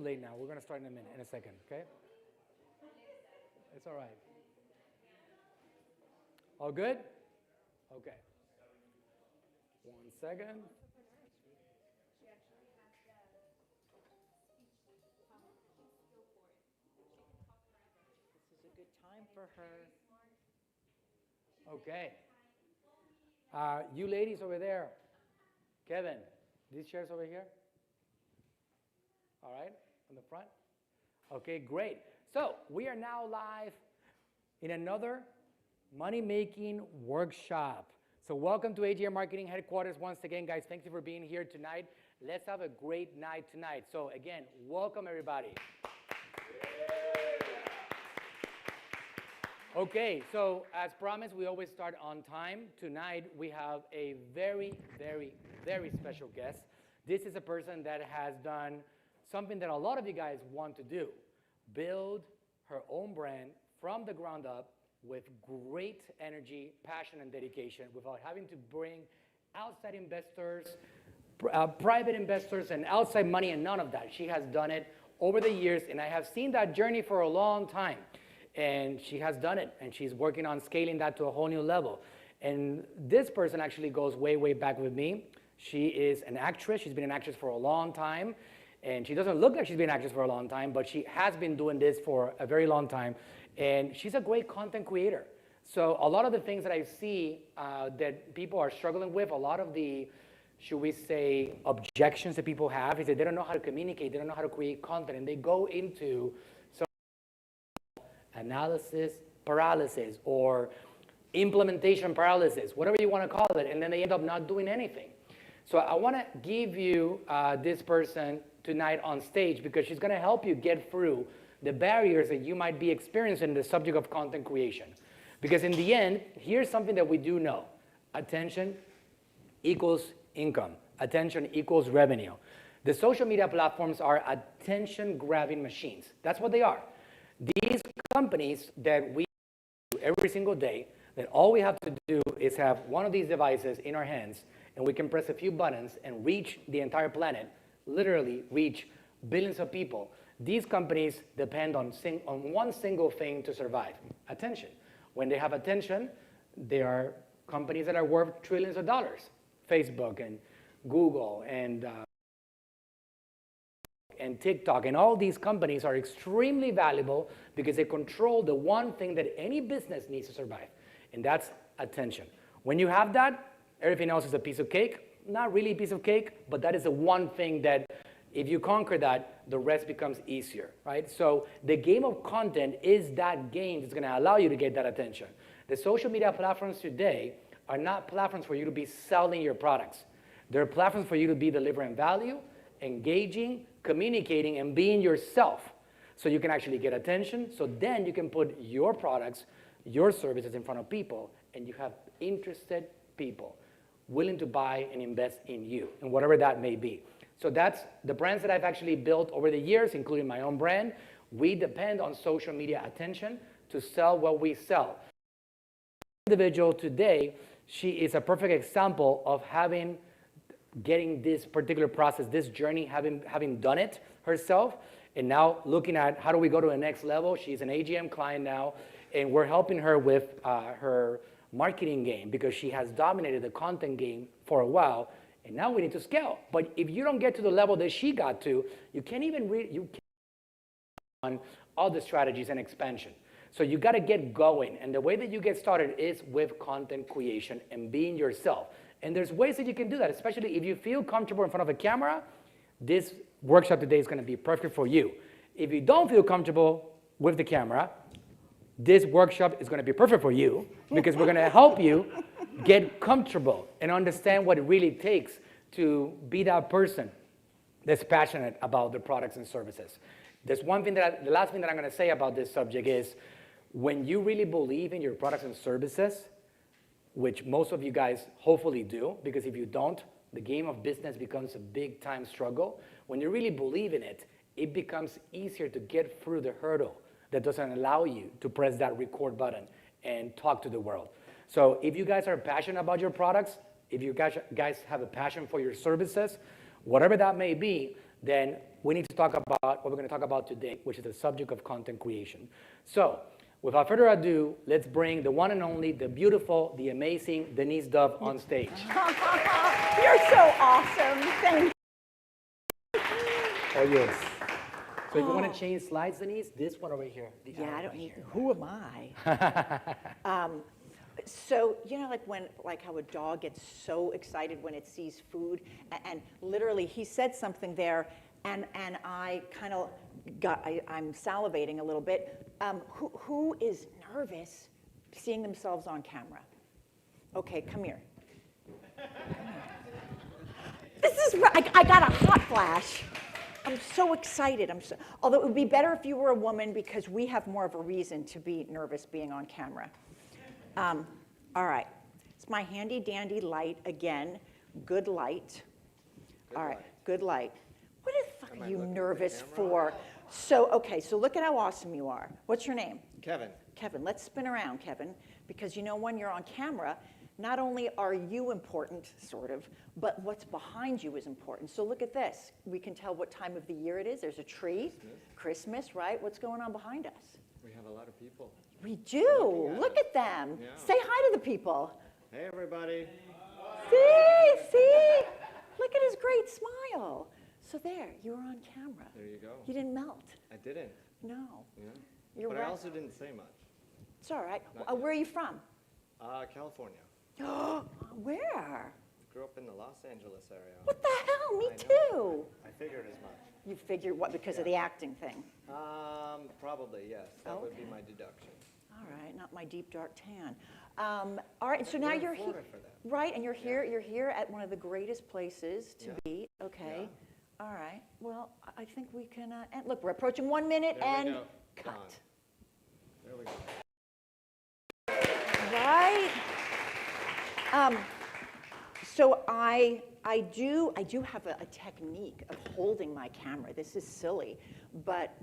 late now. We're going to start in a second, okay? It's all right. All good? Okay. 1 second. This is a good time for her. Okay. You ladies over there. Kevin, these chairs over here? All right, on the front? Okay, great. So we are now live in another money-making workshop. So welcome to AGM Marketing Headquarters once again, guys. Thank you for being here tonight. Let's have a great night tonight. So again, welcome everybody. Okay, so as promised, we always start on time. Tonight, we have a very, very, very special guest. This is a person that has done something that a lot of you guys want to do, build her own brand from the ground up with great energy, passion, and dedication without having to bring outside investors, private investors, and outside money, and none of that. She has done it over the years, and I have seen that journey for a long time. And she has done it, and she's working on scaling that to a whole new level. And this person actually goes way, way back with me. She is an actress. She's been an actress for a long time. And she doesn't look like she's been an actress for a long time, but she has been doing this for a very long time. And she's a great content creator. So a lot of the things that I see that people are struggling with, a lot of the, should we say, objections that people have is that they don't know how to communicate, they don't know how to create content, and they go into analysis paralysis or implementation paralysis, whatever you want to call it, and then they end up not doing anything. So I want to give you this person tonight on stage because she's going to help you get through the barriers that you might be experiencing in the subject of content creation. Because in the end, here's something that we do know. Attention equals income. Attention equals revenue. The social media platforms are attention-grabbing machines. That's what they are. These companies that we do every single day, that all we have to do is have one of these devices in our hands, and we can press a few buttons and reach the entire planet, literally reach billions of people. These companies depend on one single thing to survive, attention. When they have attention, they are companies that are worth trillions of dollars. Facebook and Google and TikTok, and all these companies are extremely valuable because they control the one thing that any business needs to survive, and that's attention. When you have that, everything else is a piece of cake. Not really a piece of cake, but that is the one thing that if you conquer that, the rest becomes easier, right? So the game of content is that game that's going to allow you to get that attention. The social media platforms today are not platforms for you to be selling your products. They're platforms for you to be delivering value, engaging, communicating, and being yourself so you can actually get attention. So then you can put your products, your services in front of people, and you have interested people willing to buy and invest in you, and whatever that may be. So that's the brands that I've actually built over the years, including my own brand. We depend on social media attention to sell what we sell. Individual today, she is a perfect example of getting this particular process, this journey, having done it herself, and now looking at how do we go to the next level. She's an AGM client now, and we're helping her with her marketing game because she has dominated the content game for a while, and now we need to scale. But if you don't get to the level that she got to, you can't even on all the strategies and expansion. So you got to get going, and the way that you get started is with content creation and being yourself. And there's ways that you can do that, especially if you feel comfortable in front of a camera. This workshop today is going to be perfect for you. If you don't feel comfortable with the camera, this workshop is going to be perfect for you because we're going to help you get comfortable and understand what it really takes to be that person that's passionate about the products and services. There's one thing the last thing that I'm going to say about this subject is when you really believe in your products and services, which most of you guys hopefully do, because if you don't, the game of business becomes a big time struggle. When you really believe in it, it becomes easier to get through the hurdle that doesn't allow you to press that record button and talk to the world. So if you guys are passionate about your products, if you guys have a passion for your services, whatever that may be, then we need to talk about what we're going to talk about today, which is the subject of content creation. So, without further ado, let's bring the one and only, the beautiful, the amazing Denice Duff on stage. You're so awesome. Thank you. All yours. So if you want to change slides, Denice, this one over here. Yeah, I don't need. Who am I? So you know, like how a dog gets so excited when it sees food, and literally he said something there, and I kind of I'm salivating a little bit. Who is nervous seeing themselves on camera? Okay, come here. This is I got a hot flash. I'm so excited. Although it would be better if you were a woman because we have more of a reason to be nervous being on camera. All right, it's my handy dandy light again. Good light. All right, good light. What the fuck are you nervous for? So, okay, so look at how awesome you are. What's your name? Kevin. Kevin, let's spin around, Kevin, because you know when you're on camera, not only are you important, sort of, but what's behind you is important. So look at this. We can tell what time of the year it is. There's a tree. Christmas, right? What's going on behind us? We have a lot of people. We do. Look at them. Yeah. Say hi to the people. Hey, everybody. See? Look at his great smile. So there, you were on camera. There you go. You didn't melt. I didn't. No. Yeah. You're But right. I also didn't say much. It's all right. Not Where are you from? California. Where? Grew up in the Los Angeles area. What the hell? Me I too. know. I figured as much. You figured what, because of the acting thing? Probably, yes. That would be my deduction. All right, not my deep dark tan. All right, so now We're in you're here, Florida for that. right? And you're here. You're here at one of the greatest places to Yeah. be. Okay. Yeah. All right. Well, I think we can. And look, we're approaching 1 minute There we and go. cut. Gone. There we go. Right. So I do have a technique of holding my camera. This is silly, but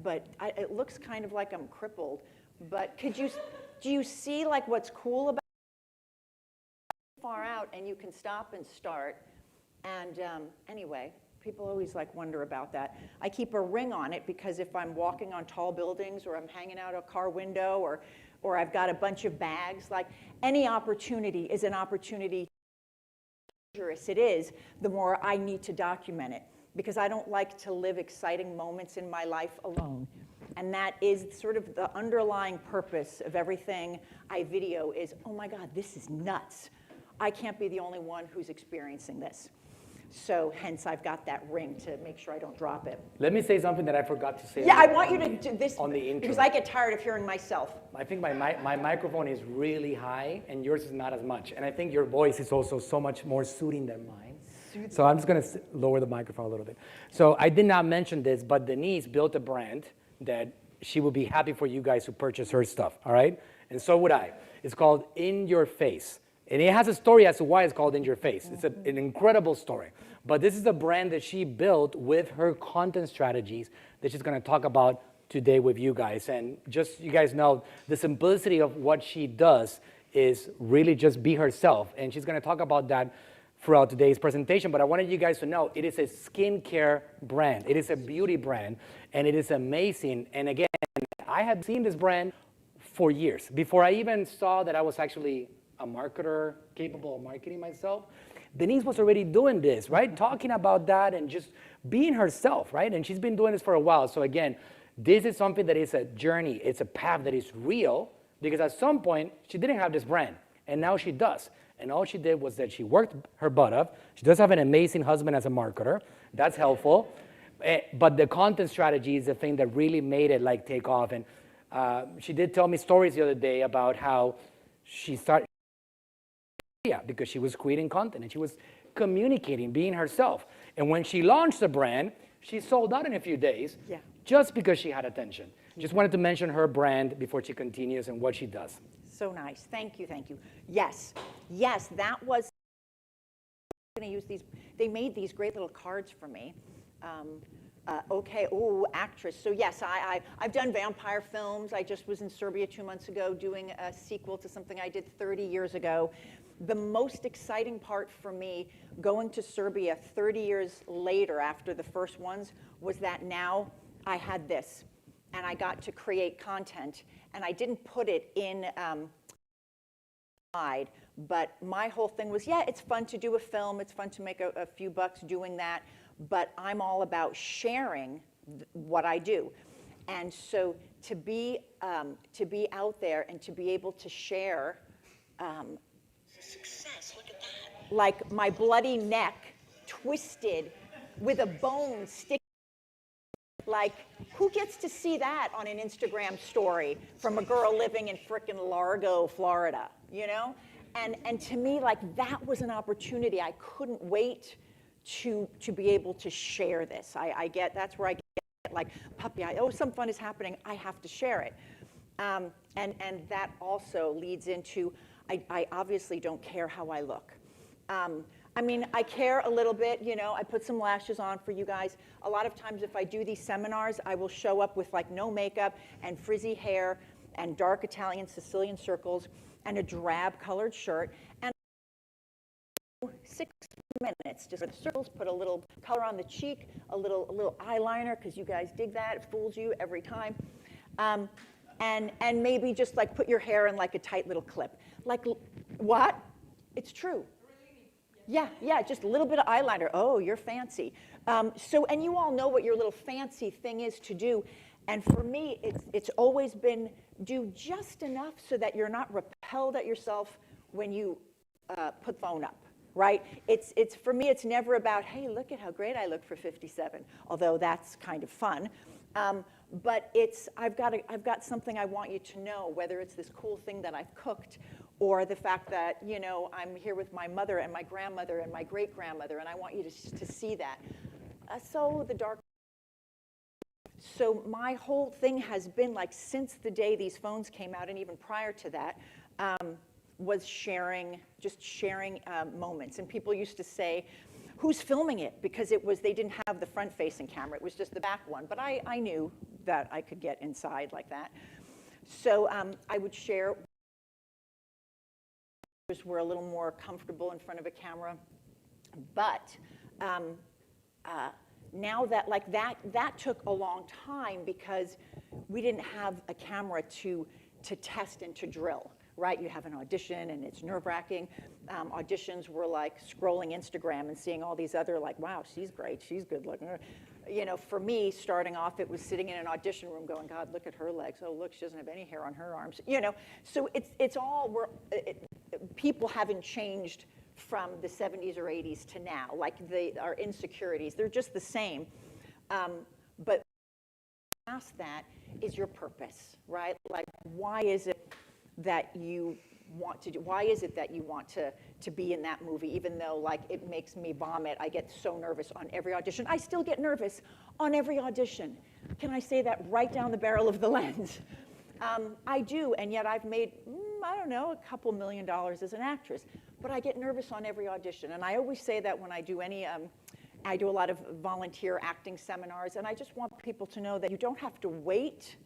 it looks kind of like I'm crippled. But do you see like what's cool about far out and you can stop and start? And anyway, people always like wonder about that. I keep a ring on it because if I'm walking on tall buildings or I'm hanging out a car window or I've got a bunch of bags, like any opportunity is an opportunity. The more dangerous it is, the more I need to document it because I don't like to live exciting moments in my life alone. And that is sort of the underlying purpose of everything I video is, oh my God, this is nuts. I can't be the only one who's experiencing this. So hence I've got that ring to make sure I don't drop it. Let me say something that I forgot to say. Yeah, I want you to do this on the intro. because I get tired of hearing myself. I think my microphone is really high and yours is not as much. And I think your voice is also so much more soothing than mine. So I'm just going to lower the microphone a little bit. So I did not mention this, but Denice built a brand that she would be happy for you guys to purchase her stuff, all right? And so would I. It's called In Your Face. And it has a story as to why it's called In Your Face. It's an incredible story. But this is a brand that she built with her content strategies that she's going to talk about today with you guys. And just so you guys know, the simplicity of what she does is really just be herself. And she's going to talk about that throughout today's presentation. But I wanted you guys to know it is a skincare brand. It is a beauty brand. And it is amazing. And again, I had seen this brand for years. Before I even saw that I was actually a marketer capable of marketing myself, Denice was already doing this, right? Talking about that and just being herself, right? And she's been doing this for a while. So again, this is something that is a journey. It's a path that is real because at some point she didn't have this brand and now she does. And all she did was that she worked her butt off. She does have an amazing husband as a marketer. That's helpful. But the content strategy is the thing that really made it like take off. And she did tell me stories the other day about how she started, because she was creating content and she was communicating, being herself. And when she launched the brand, she sold out in a few days just because she had attention. Just wanted to mention her brand before she continues and what she does. So nice. Thank you, thank you. Yes, that was, I'm going to use these. They made these great little cards for me. Okay, ooh, actress. So yes, I've done vampire films. I just was in Serbia 2 months ago doing a sequel to something I did 30 years ago. The most exciting part for me going to Serbia 30 years later after the first ones was that now I had this and I got to create content, and I didn't put it in but my whole thing was, yeah, it's fun to do a film, it's fun to make a few bucks doing that, but I'm all about sharing what I do. And so to be out there and to be able to share success, look at that. Like my bloody neck twisted with a bone sticking. Like, who gets to see that on an Instagram story from a girl living in frickin' Largo, Florida, you know? And to me, like, that was an opportunity. I couldn't wait to be able to share this. That's where I get like, puppy, some fun is happening, I have to share it. And that also leads into, I obviously don't care how I look. I mean, I care a little bit, you know, I put some lashes on for you guys. A lot of times if I do these seminars, I will show up with like no makeup and frizzy hair and dark Italian Sicilian circles and a drab colored shirt. And 6 minutes, just for the circles, put a little color on the cheek, a little eyeliner, because you guys dig that, it fools you every time. And maybe just like put your hair in like a tight little clip. Like, what? It's true. Yeah, just a little bit of eyeliner. Oh, you're fancy. And you all know what your little fancy thing is to do. And for me, it's always been do just enough so that you're not repelled at yourself when you put the phone up, right? It's for me, it's never about, hey, look at how great I look for 57, although that's kind of fun. But I've got something I want you to know, whether it's this cool thing that I've cooked or the fact that, you know, I'm here with my mother and my grandmother and my great-grandmother, and I want you to see that. So the dark. So my whole thing has been like since the day these phones came out, and even prior to that, was just sharing moments. And people used to say, who's filming it? Because they didn't have the front-facing camera, it was just the back one. But I knew that I could get inside like that. So I would share. Were a little more comfortable in front of a camera, but now that took a long time because we didn't have a camera to test and to drill, right? You have an audition and it's nerve-wracking. Auditions were like scrolling Instagram and seeing all these other like, wow, she's great, she's good looking. You know, for me, starting off, it was sitting in an audition room going, God, look at her legs. Oh, look, she doesn't have any hair on her arms. You know, so it's all, people haven't changed from the 70s or 80s to now. Like our insecurities, they're just the same. But past that is your purpose, right? Like, why is it that you want to do, why is it that you want to be in that movie, even though like it makes me vomit? I get so nervous on every audition. I still get nervous on every audition. Can I say that right down the barrel of the lens? I do, and yet I've made, I don't know, a couple $1 million as an actress, but I get nervous on every audition. And I always say that when I do I do a lot of volunteer acting seminars, and I just want people to know that you don't have to wait,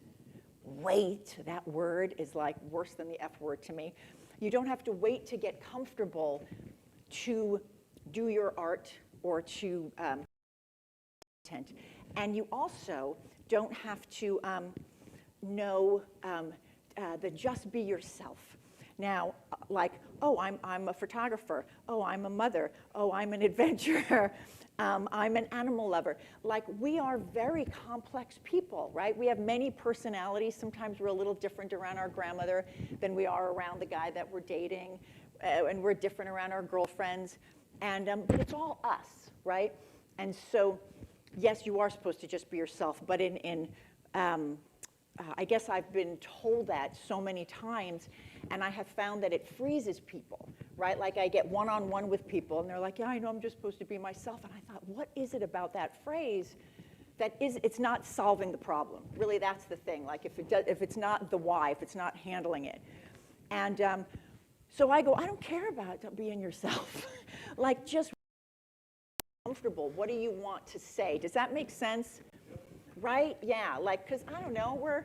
that word is like worse than the F word to me. You don't have to wait to get comfortable to do your art or to content. And you also don't have to know the just be yourself. Now, like, oh, I'm a photographer. Oh, I'm a mother. Oh, I'm an adventurer. I'm an animal lover. Like, we are very complex people, right? We have many personalities. Sometimes we're a little different around our grandmother than we are around the guy that we're dating, and we're different around our girlfriends. And but it's all us, right? And so, yes, you are supposed to just be yourself. But I guess I've been told that so many times, and I have found that it freezes people, right? Like I get one-on-one with people, and they're like, yeah, I know I'm just supposed to be myself. And I thought, what is it about that phrase it's not solving the problem? Really, that's the thing. Like if it's not the why, if it's not handling it. And so I go, I don't care about being yourself. Like just comfortable? What do you want to say? Does that make sense? Right? Yeah, like, because I don't know,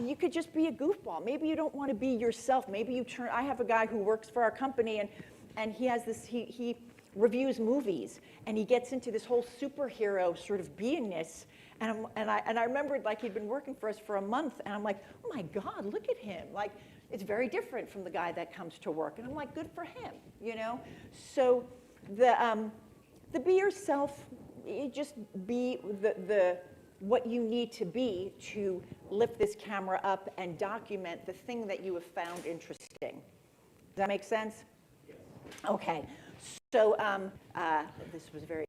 you could just be a goofball. Maybe you don't want to be yourself. Maybe you I have a guy who works for our company, and he has this, he reviews movies, and he gets into this whole superhero sort of beingness. And I remembered, like, he'd been working for us for a month, and I'm like, oh my God, look at him. Like, it's very different from the guy that comes to work. And I'm like, good for him, you know? So the be yourself, you just be what you need to be to lift this camera up and document the thing that you have found interesting. Does that make sense? Yes. Okay. So this was very...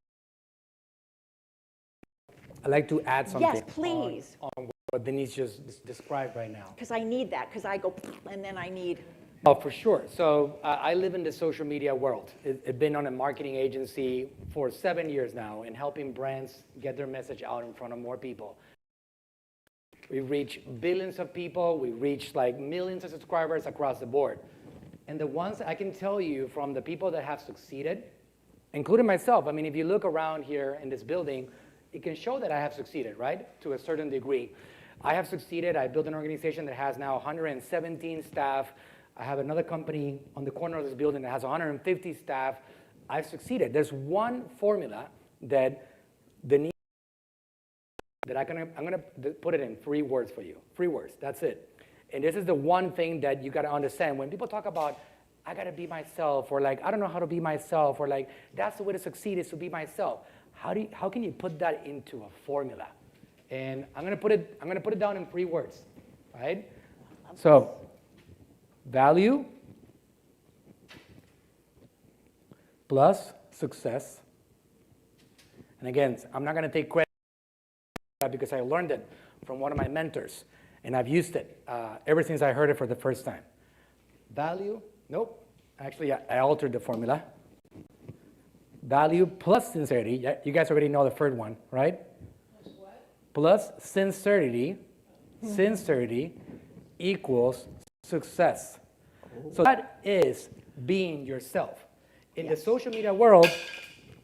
I'd like to add something. Yes, please. On what Denice just described right now. Because I need that, because I go, and then I need... Oh, for sure. So I live in the social media world. I've been on a marketing agency for 7 years now and helping brands get their message out in front of more people. We reach billions of people. We reach like millions of subscribers across the board. And the ones I can tell you from the people that have succeeded, including myself, I mean, if you look around here in this building, it can show that I have succeeded, right? To a certain degree. I have succeeded. I built an organization that has now 117 staff. I have another company on the corner of this building that has 150 staff. I've succeeded. There's one formula that I'm gonna put it in 3 words for you. 3 words, that's it. And this is the one thing that you gotta understand. When people talk about, I gotta be myself, or like, I don't know how to be myself, or like, that's the way to succeed is to be myself. How can you put that into a formula? And I'm gonna put it down in 3 words, right? So, value plus success. And again, I'm not going to take credit for that because I learned it from one of my mentors, and I've used it ever since I heard it for the first time. Value, nope. Actually, I altered the formula. Value plus sincerity. You guys already know the third one, right? Plus what? Plus sincerity. Sincerity equals success. So that is being yourself. In the social media world,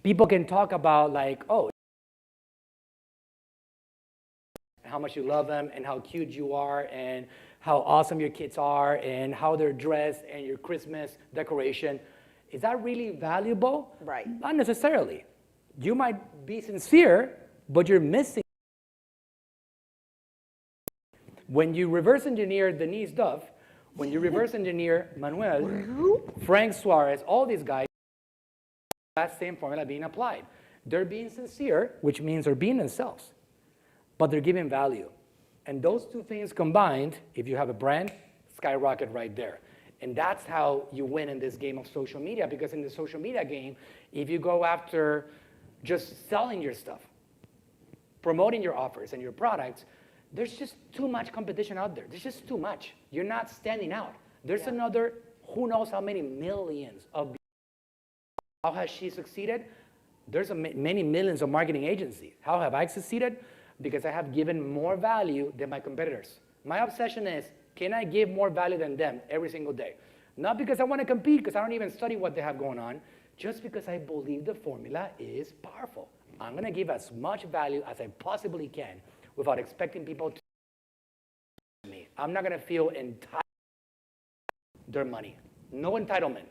people can talk about like, oh, how much you love them and how cute you are and how awesome your kids are and how they're dressed and your Christmas decoration. Is that really valuable? Right. Not necessarily. You might be sincere, but you're missing. When you reverse engineer Denice Duff, when you reverse engineer Manuel, Frank Suarez, all these guys, that same formula being applied. They're being sincere, which means they're being themselves, but they're giving value. And those 2 things combined, if you have a brand, skyrocket right there. And that's how you win in this game of social media, because in the social media game, if you go after just selling your stuff, promoting your offers and your products, there's just too much competition out there. There's just too much. You're not standing out. There's another, who knows how many millions of. How has she succeeded? There's many millions of marketing agencies. How have I succeeded? Because I have given more value than my competitors. My obsession is, can I give more value than them every single day? Not because I want to compete, because I don't even study what they have going on, just because I believe the formula is powerful. I'm going to give as much value as I possibly can without expecting people to me. I'm not going to feel entitled to their money. No entitlement.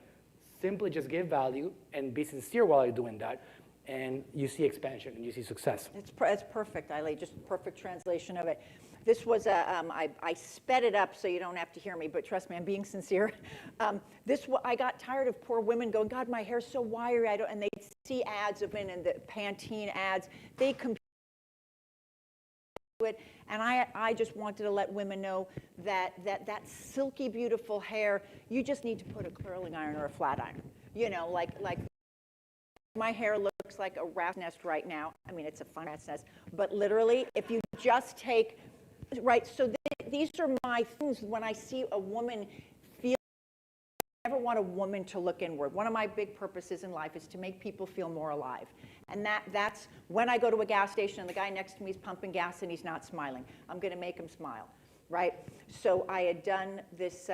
Simply just give value and be sincere while you're doing that, and you see expansion and you see success. It's perfect, Eileen, just perfect translation of it. This was I sped it up so you don't have to hear me, but trust me, I'm being sincere. I got tired of poor women going, God, my hair's so wiry, and they'd see ads of men in the Pantene ads. They compete it, and I just wanted to let women know that silky, beautiful hair, you just need to put a curling iron or a flat iron. You know, like my hair looks like a rat's nest right now. I mean, it's a fun rat's nest, but literally, if you just take, right, so these are my things when I see a woman feel. I never want a woman to look inward. One of my big purposes in life is to make people feel more alive. And that's when I go to a gas station and the guy next to me is pumping gas and he's not smiling. I'm going to make him smile, right? So I had done this,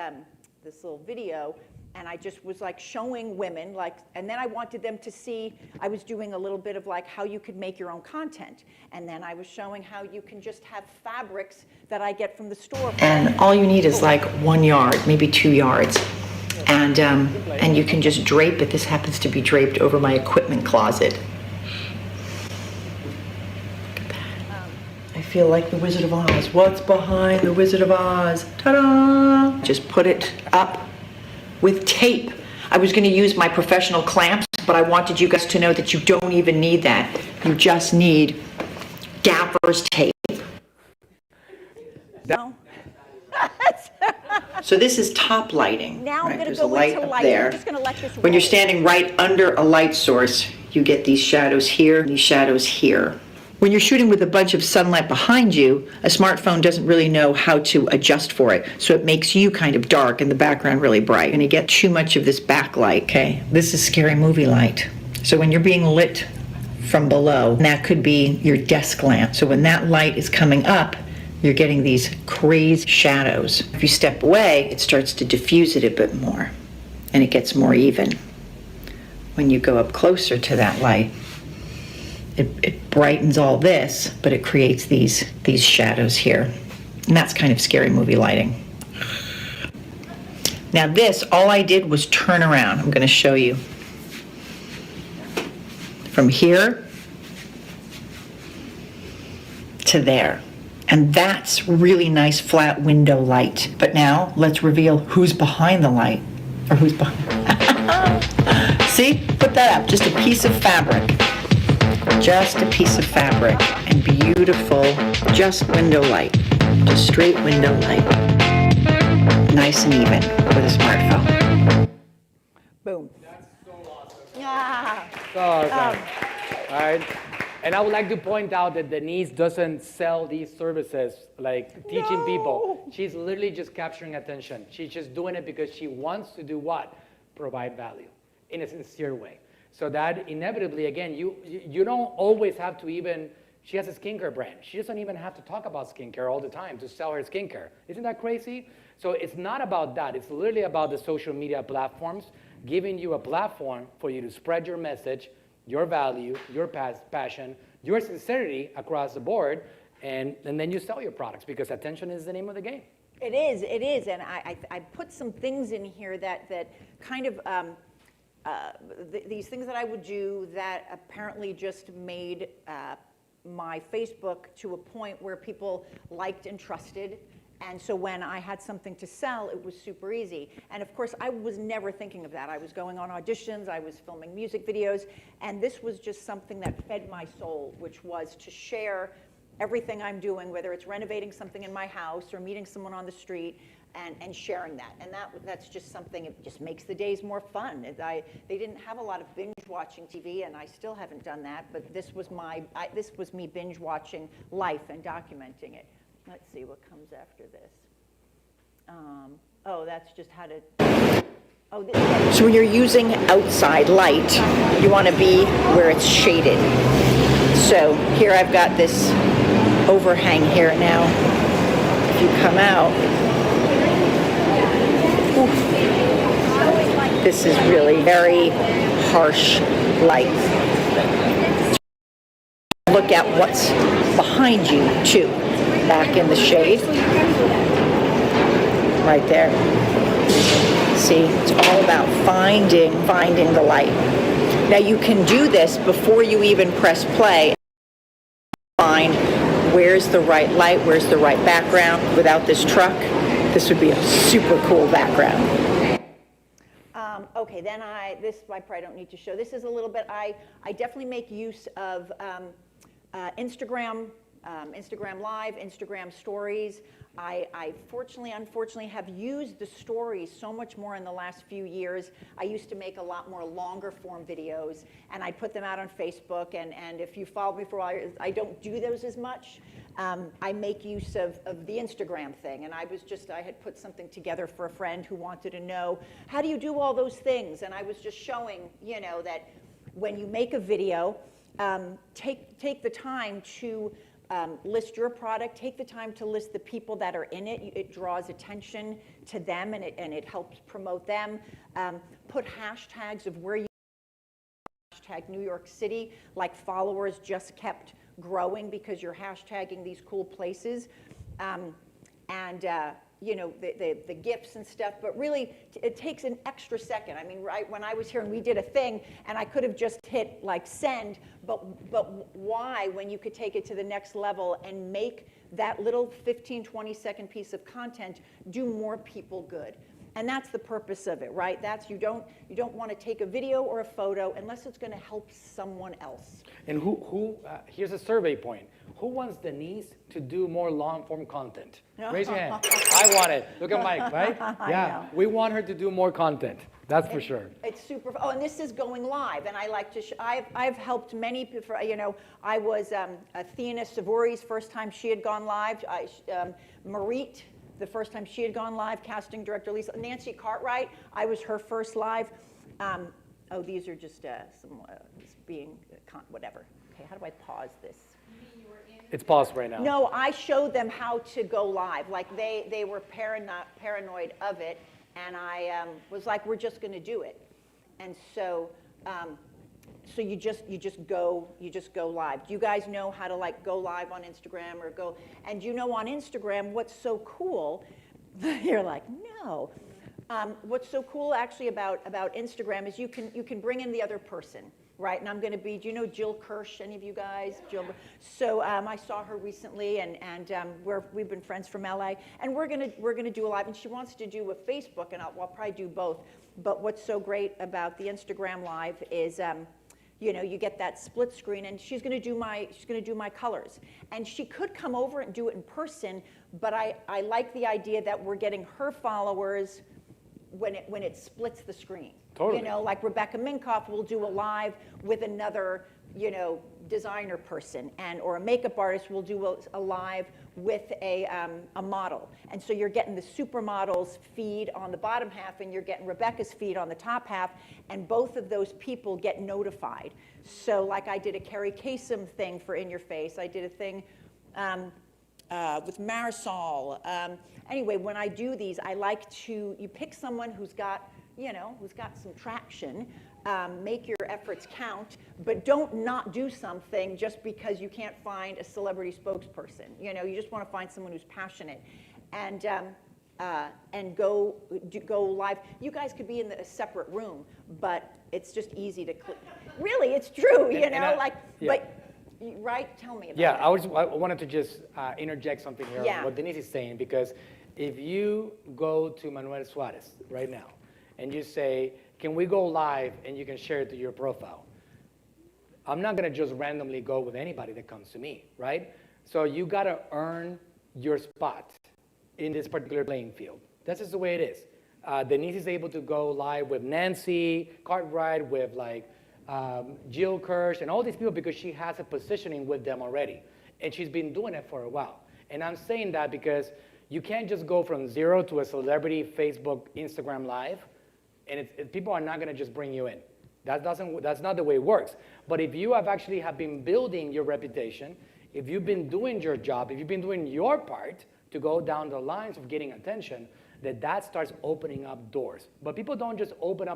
this little video, And I just was like showing women, like, and then I wanted them to see, I was doing a little bit of like how you could make your own content. And then I was showing how you can just have fabrics that I get from the store. And all you need is like 1 yard, maybe 2 yards. And you can just drape it. This happens to be draped over my equipment closet. I feel like the Wizard of Oz. What's behind the Wizard of Oz? Ta-da! Just put it up with tape. I was going to use my professional clamps, but I wanted you guys to know that you don't even need that. You just need gaffer's tape. No. So this is top lighting. Now right? I'm going There's to a go light into up light. there. I'm just going to let this When you're roll. standing right under a light source, you get these shadows here, these shadows here. When you're shooting with a bunch of sunlight behind you, a smartphone doesn't really know how to adjust for it. So it makes you kind of dark and the background really bright. And you get too much of this backlight. Okay, this is scary movie light. So when you're being lit from below, that could be your desk lamp. So when that light is coming up, you're getting these crazy shadows. If you step away, it starts to diffuse it a bit more and it gets more even. When you go up closer to that light, it brightens all this, but it creates these shadows here. And that's kind of scary movie lighting. Now this, all I did was turn around. I'm going to show you. From here to there. And that's really nice flat window light. But now let's reveal who's behind the light. Or who's behind. See? Put that up. Just a piece of fabric. Just a piece of fabric. And beautiful, just window light. Just straight window light. Nice and even with a smartphone. Boom. That's so awesome. Ah. So awesome. All right. And I would like to point out that Denice doesn't sell these services like teaching people. She's literally just capturing attention. She's just doing it because she wants to do what? Provide value in a sincere way. So that inevitably, again, you don't always have to even, she has a skincare brand. She doesn't even have to talk about skincare all the time to sell her skincare. Isn't that crazy? So it's not about that. It's literally about the social media platforms giving you a platform for you to spread your message, your value, your passion, your sincerity across the board, and then you sell your products because attention is the name of the game. It is, and I put some things in here that kind of, these things that I would do that apparently just made my Facebook to a point where people liked and trusted. And so when I had something to sell, it was super easy. And of course, I was never thinking of that. I was going on auditions, I was filming music videos, and this was just something that fed my soul, which was to share everything I'm doing, whether it's renovating something in my house or meeting someone on the street, and sharing that. And that's just something, it just makes the days more fun. They didn't have a lot of binge watching TV, and I still haven't done that, but this was me binge watching life and documenting it. Let's see what comes after this. Oh, that's just how to, oh, this. So when you're using outside light, you want to be where it's shaded. So here I've got this overhang here now. If you come out, this is really very harsh light. Look at what's behind you too. Back in the shade. Right there. See, it's all about finding the light. Now you can do this before you even press play. Find where's the right light, where's the right background. Without this truck, this would be a super cool background. Okay, then this I probably don't need to show. This is a little bit, I definitely make use of Instagram Live, Instagram Stories. I unfortunately have used the stories so much more in the last few years. I used to make a lot more longer form videos, and I'd put them out on Facebook, and if you followed me for a while, I don't do those as much. I make use of the Instagram thing, and I had put something together for a friend who wanted to know, how do you do all those things? And I was just showing, that when you make a video, take the time to list your product, take the time to list the people that are in it. It draws attention to them, and it helps promote them. Put hashtags of where you hashtag New York City, like followers just kept growing because you're hashtagging these cool places. You know, the gifts and stuff, but really it takes an extra second. I mean, right when I was here and we did a thing, and I could have just hit like send, but why, when you could take it to the next level and make that little 15, 20-second piece of content do more people good? And that's the purpose of it, right? That's, you don't want to take a video or a photo unless it's going to help someone else. And here's a survey point. Who wants Denice to do more long-form content? Raise your hand. I want it. Look at Mike, right? Yeah, we want her to do more content. That's for sure. It's super. Oh, and this is going live, and I like to. I've helped many people. You know, I was 𝗟𝗢𝗟𝗟𝗪𝗟's first time she had gone live. Marit, the first time she had gone live. Casting director Lisa. Nancy Cartwright, I was her first live. Oh, these are just some being whatever. Okay, how do I pause this? It's paused right now. No, I showed them how to go live. Like they were paranoid of it, and I was like, we're just going to do it. And so, so you just go live. Do you guys know how to like go live on Instagram or go? And you know, on Instagram, what's so cool? You're like, no. What's so cool actually about Instagram is you can bring in the other person. Right, and I'm going to be, do you know 𝗟𝗘𝗥𝗡, any of you guys? Jill. So I saw her recently, and we've been friends from LA, and we're going to do a live, and she wants to do a Facebook, and I'll probably do both. But what's so great about the Instagram live is, you know, you get that split screen, and she's going to do my colors, and she could come over and do it in person, but I like the idea that we're getting her followers when it splits the screen. Totally. You know, like Rebecca Minkoff will do a live with another, you know, designer person, or a makeup artist will do a live with a model. And so you're getting the supermodel's feed on the bottom half, and you're getting Rebecca's feed on the top half, and both of those people get notified. So like I did a 𝗟𝗘𝗥𝗡 thing for In Your Face. I did a thing with Marisol. Anyway, when I do these, I like to, you pick someone who's got some traction, make your efforts count, but don't not do something just because you can't find a celebrity spokesperson. You know, you just want to find someone who's passionate, and go live. You guys could be in a separate room, but it's just easy to click. Really, it's true. But. Right? Tell me about it. Yeah, I wanted to just interject something here Yeah. on what Denice is saying, because if you go to Manuel Suarez right now and you say, can we go live, and you can share it to your profile, I'm not going to just randomly go with anybody that comes to me, right? So you got to earn your spot in this particular playing field. That's just the way it is. Denice is able to go live with Nancy Cartwright, with like 𝗟𝗘𝗥𝗡, and all these people, because she has a positioning with them already. And she's been doing it for a while. And I'm saying that because you can't just go from zero to a celebrity Facebook, Instagram live, and people are not going to just bring you in. That's not the way it works. But if you have been building your reputation, if you've been doing your job, if you've been doing your part to go down the lines of getting attention, that starts opening up doors. But people don't just open up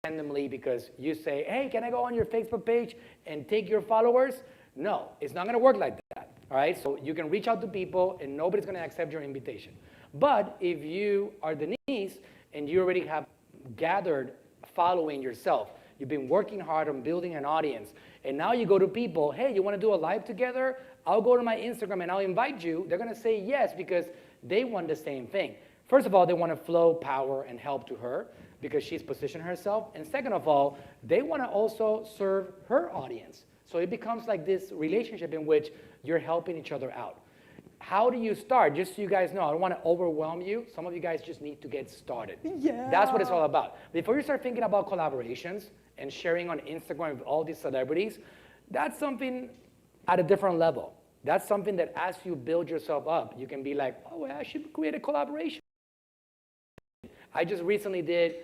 randomly because you say, hey, can I go on your Facebook page and take your followers? No, it's not going to work like that. All right, so you can reach out to people, and nobody's going to accept your invitation. But if you are Denice and you already have gathered following yourself, you've been working hard on building an audience, and now you go to people, hey, you want to do a live together? I'll go to my Instagram and I'll invite you. They're going to say yes because they want the same thing. First of all, they want to flow power and help to her because she's positioned herself. And second of all, they want to also serve her audience. So it becomes like this relationship in which you're helping each other out. How do you start? Just so you guys know, I don't want to overwhelm you. Some of you guys just need to get started. Yeah. That's what it's all about. Before you start thinking about collaborations and sharing on Instagram with all these celebrities, that's something at a different level. That's something that as you build yourself up, you can be like, oh, well, I should create a collaboration. I just recently did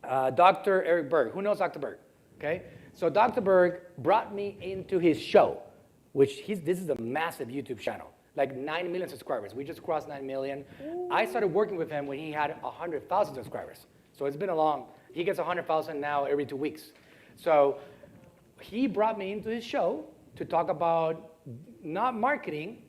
Dr. Eric Berg. Who knows Dr. Berg? Okay? So Dr. Berg brought me into his show. this is a massive YouTube channel, like 9 million subscribers. We just crossed 9 million. I started working with him when he had 100,000 subscribers. So it's been he gets 100,000 now every 2 weeks. So he brought me into his show to talk about not marketing,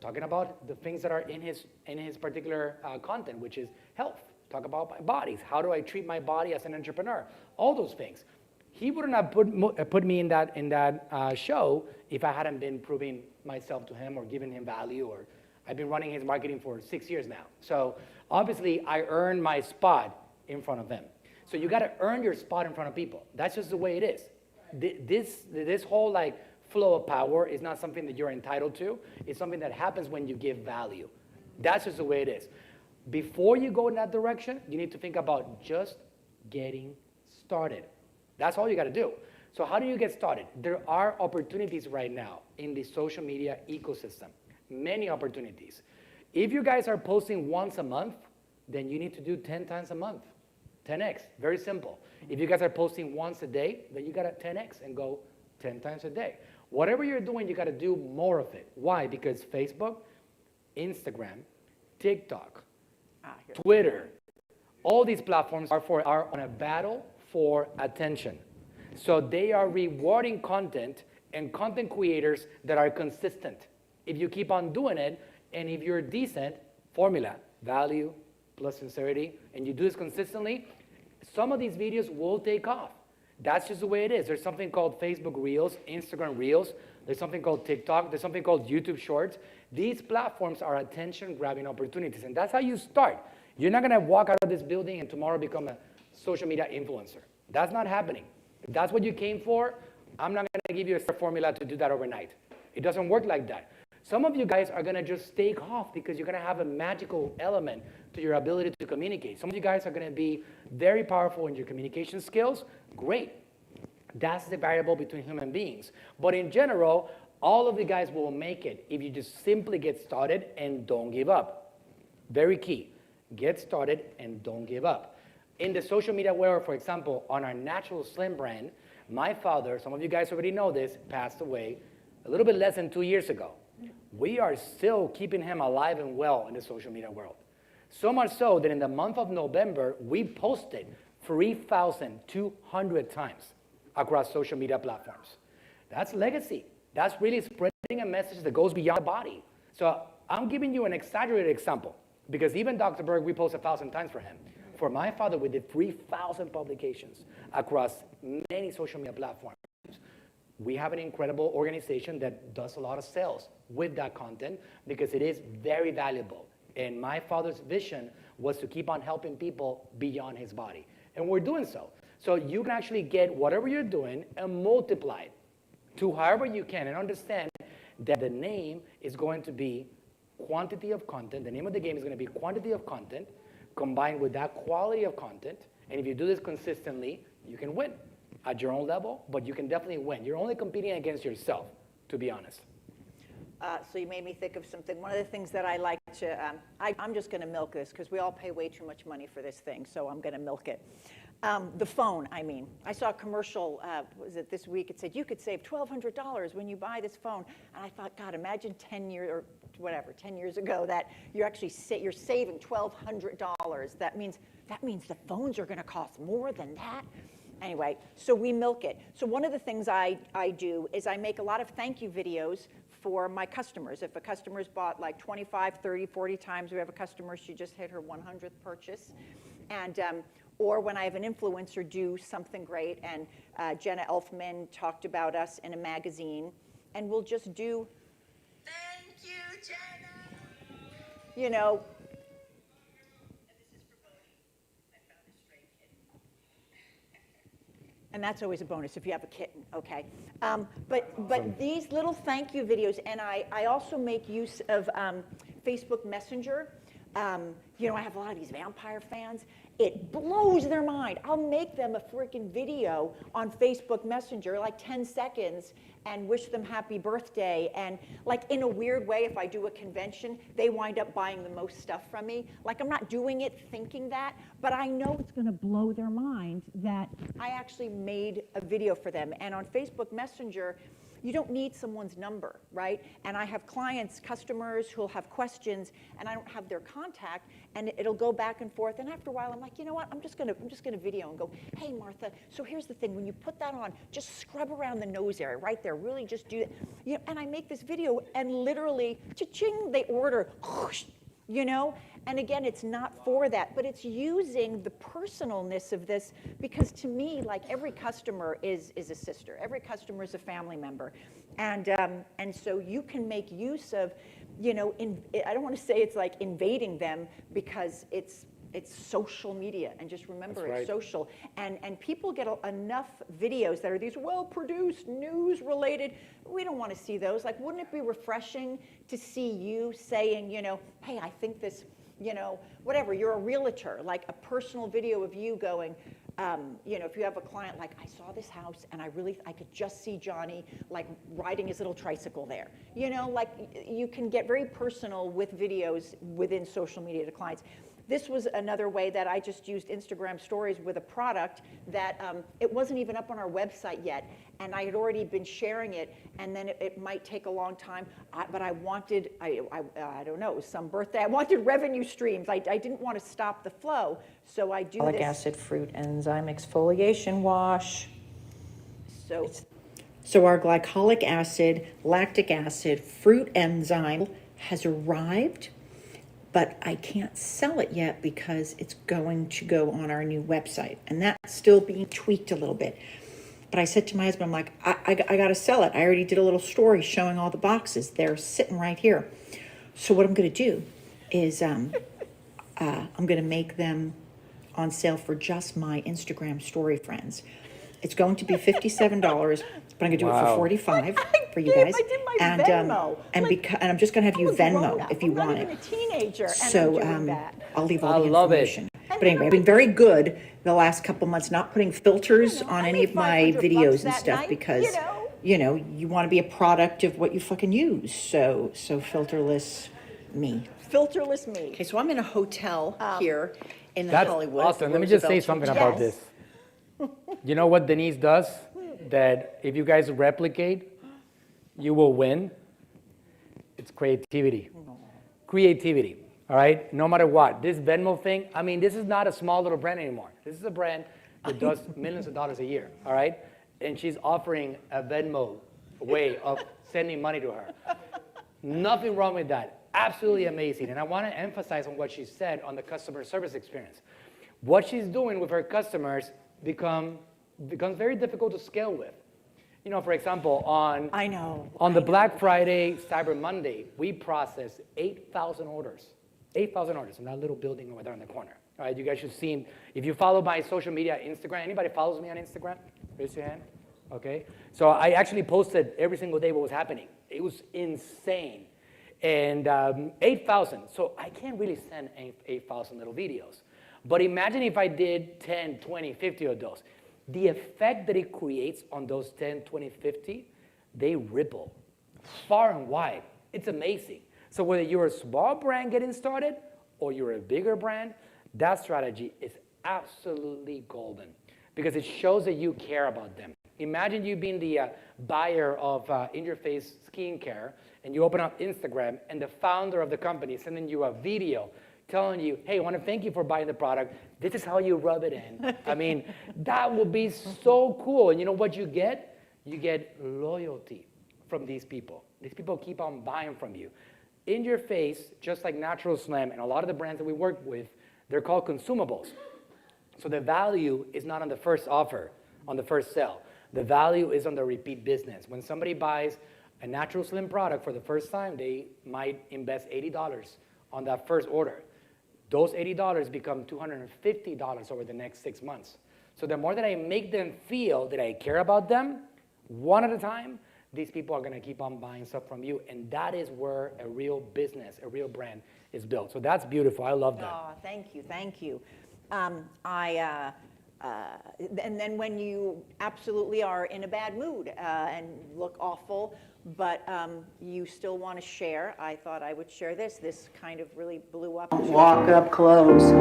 talking about the things that are in his particular content, which is health. Talk about my bodies. How do I treat my body as an entrepreneur? All those things. He wouldn't have put me in that show if I hadn't been proving myself to him or giving him value. Or I've been running his marketing for 6 years now. So obviously, I earned my spot in front of him. So you got to earn your spot in front of people. That's just the way it is. This whole like flow of power is not something that you're entitled to. It's something that happens when you give value. That's just the way it is. Before you go in that direction, you need to think about just getting started. That's all you got to do. So how do you get started? There are opportunities right now in the social media ecosystem, many opportunities. If you guys are posting once a month, then you need to do 10 times a month, 10x, very simple. If you guys are posting once a day, then you got to 10x and go 10 times a day. Whatever you're doing, you got to do more of it. Why? Because Facebook, Instagram, TikTok, Twitter, all these platforms are on a battle for attention. So they are rewarding content and content creators that are consistent. If you keep on doing it, and if you're decent, formula, value plus sincerity, and you do this consistently, some of these videos will take off. That's just the way it is. There's something called Facebook Reels, Instagram Reels. There's something called TikTok. There's something called YouTube Shorts. These platforms are attention-grabbing opportunities, and that's how you start. You're not going to walk out of this building and tomorrow become a social media influencer. That's not happening. If that's what you came for, I'm not going to give you a formula to do that overnight. It doesn't work like that. Some of you guys are going to just take off because you're going to have a magical element to your ability to communicate. Some of you guys are going to be very powerful in your communication skills. Great. That's the variable between human beings. But in general, all of you guys will make it if you just simply get started and don't give up. Very key. Get started and don't give up. In the social media world, for example, on our Natural Slim brand, my father, some of you guys already know this, passed away a little bit less than 2 years ago. We are still keeping him alive and well in the social media world. So much so that in the month of November, we posted 3,200 times across social media platforms. That's legacy. That's really spreading a message that goes beyond the body. So I'm giving you an exaggerated example because even Dr. Berg, we post 1,000 times for him. For my father, we did 3,000 publications across many social media platforms. We have an incredible organization that does a lot of sales with that content because it is very valuable. And my father's vision was to keep on helping people beyond his body. And we're doing so. So you can actually get whatever you're doing and multiply it to however you can and understand that the name is going to be quantity of content. The name of the game is going to be quantity of content combined with that quality of content. And if you do this consistently, you can win at your own level, but you can definitely win. You're only competing against yourself, to be honest. So you made me think of something. One of the things that I like to, I'm just going to milk this because we all pay way too much money for this thing, so I'm going to milk it. The phone, I mean. I saw a commercial, was it this week? It said, you could save $1,200 when you buy this phone. And I thought, God, imagine 10 years, or whatever, 10 years ago that you're actually you're saving $1,200. That means the phones are going to cost more than that. Anyway, so we milk it. So one of the things I do is I make a lot of thank you videos for my customers. If a customer's bought like 25, 30, 40 times, we have a customer, she just hit her 100th purchase. And, or when I have an influencer do something great, and Jenna Elfman talked about us in a magazine, and we'll just do, thank you, Jenna. You know, and that's always a bonus if you have a kitten, okay? But these little thank you videos, and I also make use of Facebook Messenger. You know, I have a lot of these vampire fans. It blows their mind. I'll make them a freaking video on Facebook Messenger, like 10 seconds, and wish them happy birthday. And like in a weird way, if I do a convention, they wind up buying the most stuff from me. Like I'm not doing it thinking that, but I know it's gonna blow their mind that I actually made a video for them. And on Facebook Messenger, you don't need someone's number, right? And I have clients, customers who'll have questions, and I don't have their contact, and it'll go back and forth. And after a while, I'm like, you know what? I'm just gonna video and go, hey, Martha. So here's the thing: when you put that on, just scrub around the nose area, right there. Really, just do that. You know, and I make this video, and literally, cha-ching, they order. You know, and again, it's not for that, but it's using the personalness of this, because to me, like, every customer is a sister, every customer is a family member, and so you can make use of, you know, I don't want to say it's like invading them, because it's social media, and just remember, it's social, and people get enough videos that are these well-produced, news-related. We don't want to see those. Like, wouldn't it be refreshing to see you saying, you know, hey, I think this, you know, whatever, you're a realtor, like a personal video of you going, you know, if you have a client, like, I saw this house and I could just see Johnny, like, riding his little tricycle there. You know, like, you can get very personal with videos within social media to clients. This was another way that I just used Instagram stories with a product that it wasn't even up on our website yet, and I had already been sharing it, and then it might take a long time, but I wanted, I don't know, it was some birthday, I wanted revenue streams. I didn't want to stop the flow, so I do Glycolic this. acid fruit enzyme exfoliation wash. So our glycolic acid, lactic acid, fruit enzyme has arrived, but I can't sell it yet because it's going to go on our new website, and that's still being tweaked a little bit. But I said to my husband, I'm like, I got to sell it. I already did a little story showing all the boxes. They're sitting right here. So what I'm going to do is I'm going to make them on sale for just my Instagram story friends. It's going to be $57, but I'm going to do it for $45 for you guys. I did my Venmo. And I'm just going to have you Venmo if you want I'm it. not even a teenager, and So I'm doing that. I'll leave all the love it. information. But anyway, I've been very good the last couple months, not putting filters You know, on I any made of my $500 videos and that stuff night, because, you know. you want to be a product of what you fucking use. So filterless me. Filterless me. Okay, so I'm in a hotel here in That's Hollywood. awesome. Let me just say Roosevelt something Hotel. about this. You know what Denice does? That if you guys replicate, you will win. It's creativity. Creativity, all right? No matter what. This Venmo thing, I mean, this is not a small little brand anymore. This is a brand that does millions of dollars a year, all right? And she's offering a Venmo way of sending money to her. Nothing wrong with that. Absolutely amazing. And I want to emphasize on what she said on the customer service experience. What she's doing with her customers becomes very difficult to scale with. You know, for example, on the Black Friday, Cyber Monday, we processed 8,000 orders. 8,000 orders in that little building over there in the corner. All right, you guys should see, if you follow my social media, Instagram, anybody follows me on Instagram? Raise your hand. Okay. So I actually posted every single day what was happening. It was insane. And 8,000. So I can't really send 8,000 little videos. But imagine if I did 10, 20, 50 of those. The effect that it creates on those 10, 20, 50, they ripple far and wide. It's amazing. So whether you're a small brand getting started or you're a bigger brand, that strategy is absolutely golden because it shows that you care about them. Imagine you being the buyer of in-your-face skincare, and you open up Instagram, and the founder of the company is sending you a video telling you, hey, I want to thank you for buying the product. This is how you rub it in. I mean, that would be so cool. And you know what you get? You get loyalty from these people. These people keep on buying from you. In your face, just like Natural Slim and a lot of the brands that we work with, they're called consumables. So the value is not on the first offer, on the first sale. The value is on the repeat business. When somebody buys a Natural Slim product for the first time, they might invest $80 on that first order. Those $80 become $250 over the next 6 months. So the more that I make them feel that I care about them, one at a time, these people are going to keep on buying stuff from you. And that is where a real business, a real brand is built. So that's beautiful. I love that. Oh, thank you, thank you. And then when you absolutely are in a bad mood and look awful, but you still want to share, I thought I would share this. This kind of really blew up. Walk up close.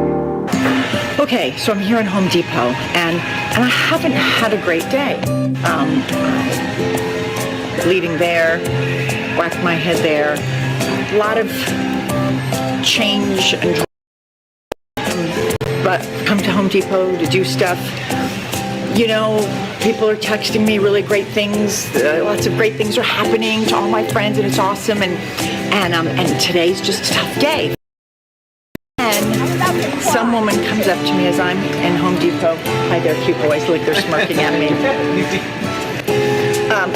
Okay, so I'm here in Home Depot, and I haven't had a great day. bleeding there, whacked my head there. A lot of change and but come to Home Depot to do stuff. You know, people are texting me really great things. Lots of great things are happening to all my friends, and it's awesome. And today's just a tough day. And some woman comes up to me as I'm in Home Depot. Hi there, cute boys. Look, they're smirking at me.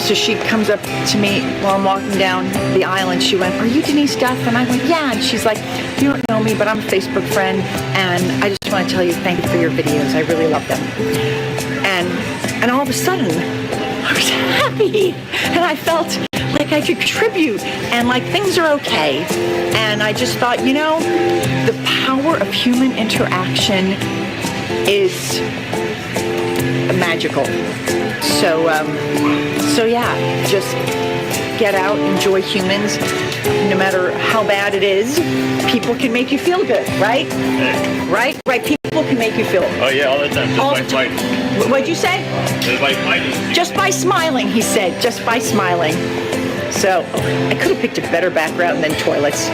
So she comes up to me while I'm walking down the aisle, and she went, "Are you Denice Duff?" And I went, "Yeah." And she's like, "You don't know me, but I'm a Facebook friend, and I just want to tell you thank you for your videos. I really love them." And all of a sudden, I was happy, and I felt like I could contribute, and like things are okay. And I just thought, you know, the power of human interaction is magical. So yeah, just get out, enjoy humans. No matter how bad it is, people can make you feel good, right? Right? People can make you feel good. Oh yeah, all the time, just by fighting. What'd you say? Just by fighting. Just by smiling, he said, just by smiling. So, I could have picked a better background than toilets.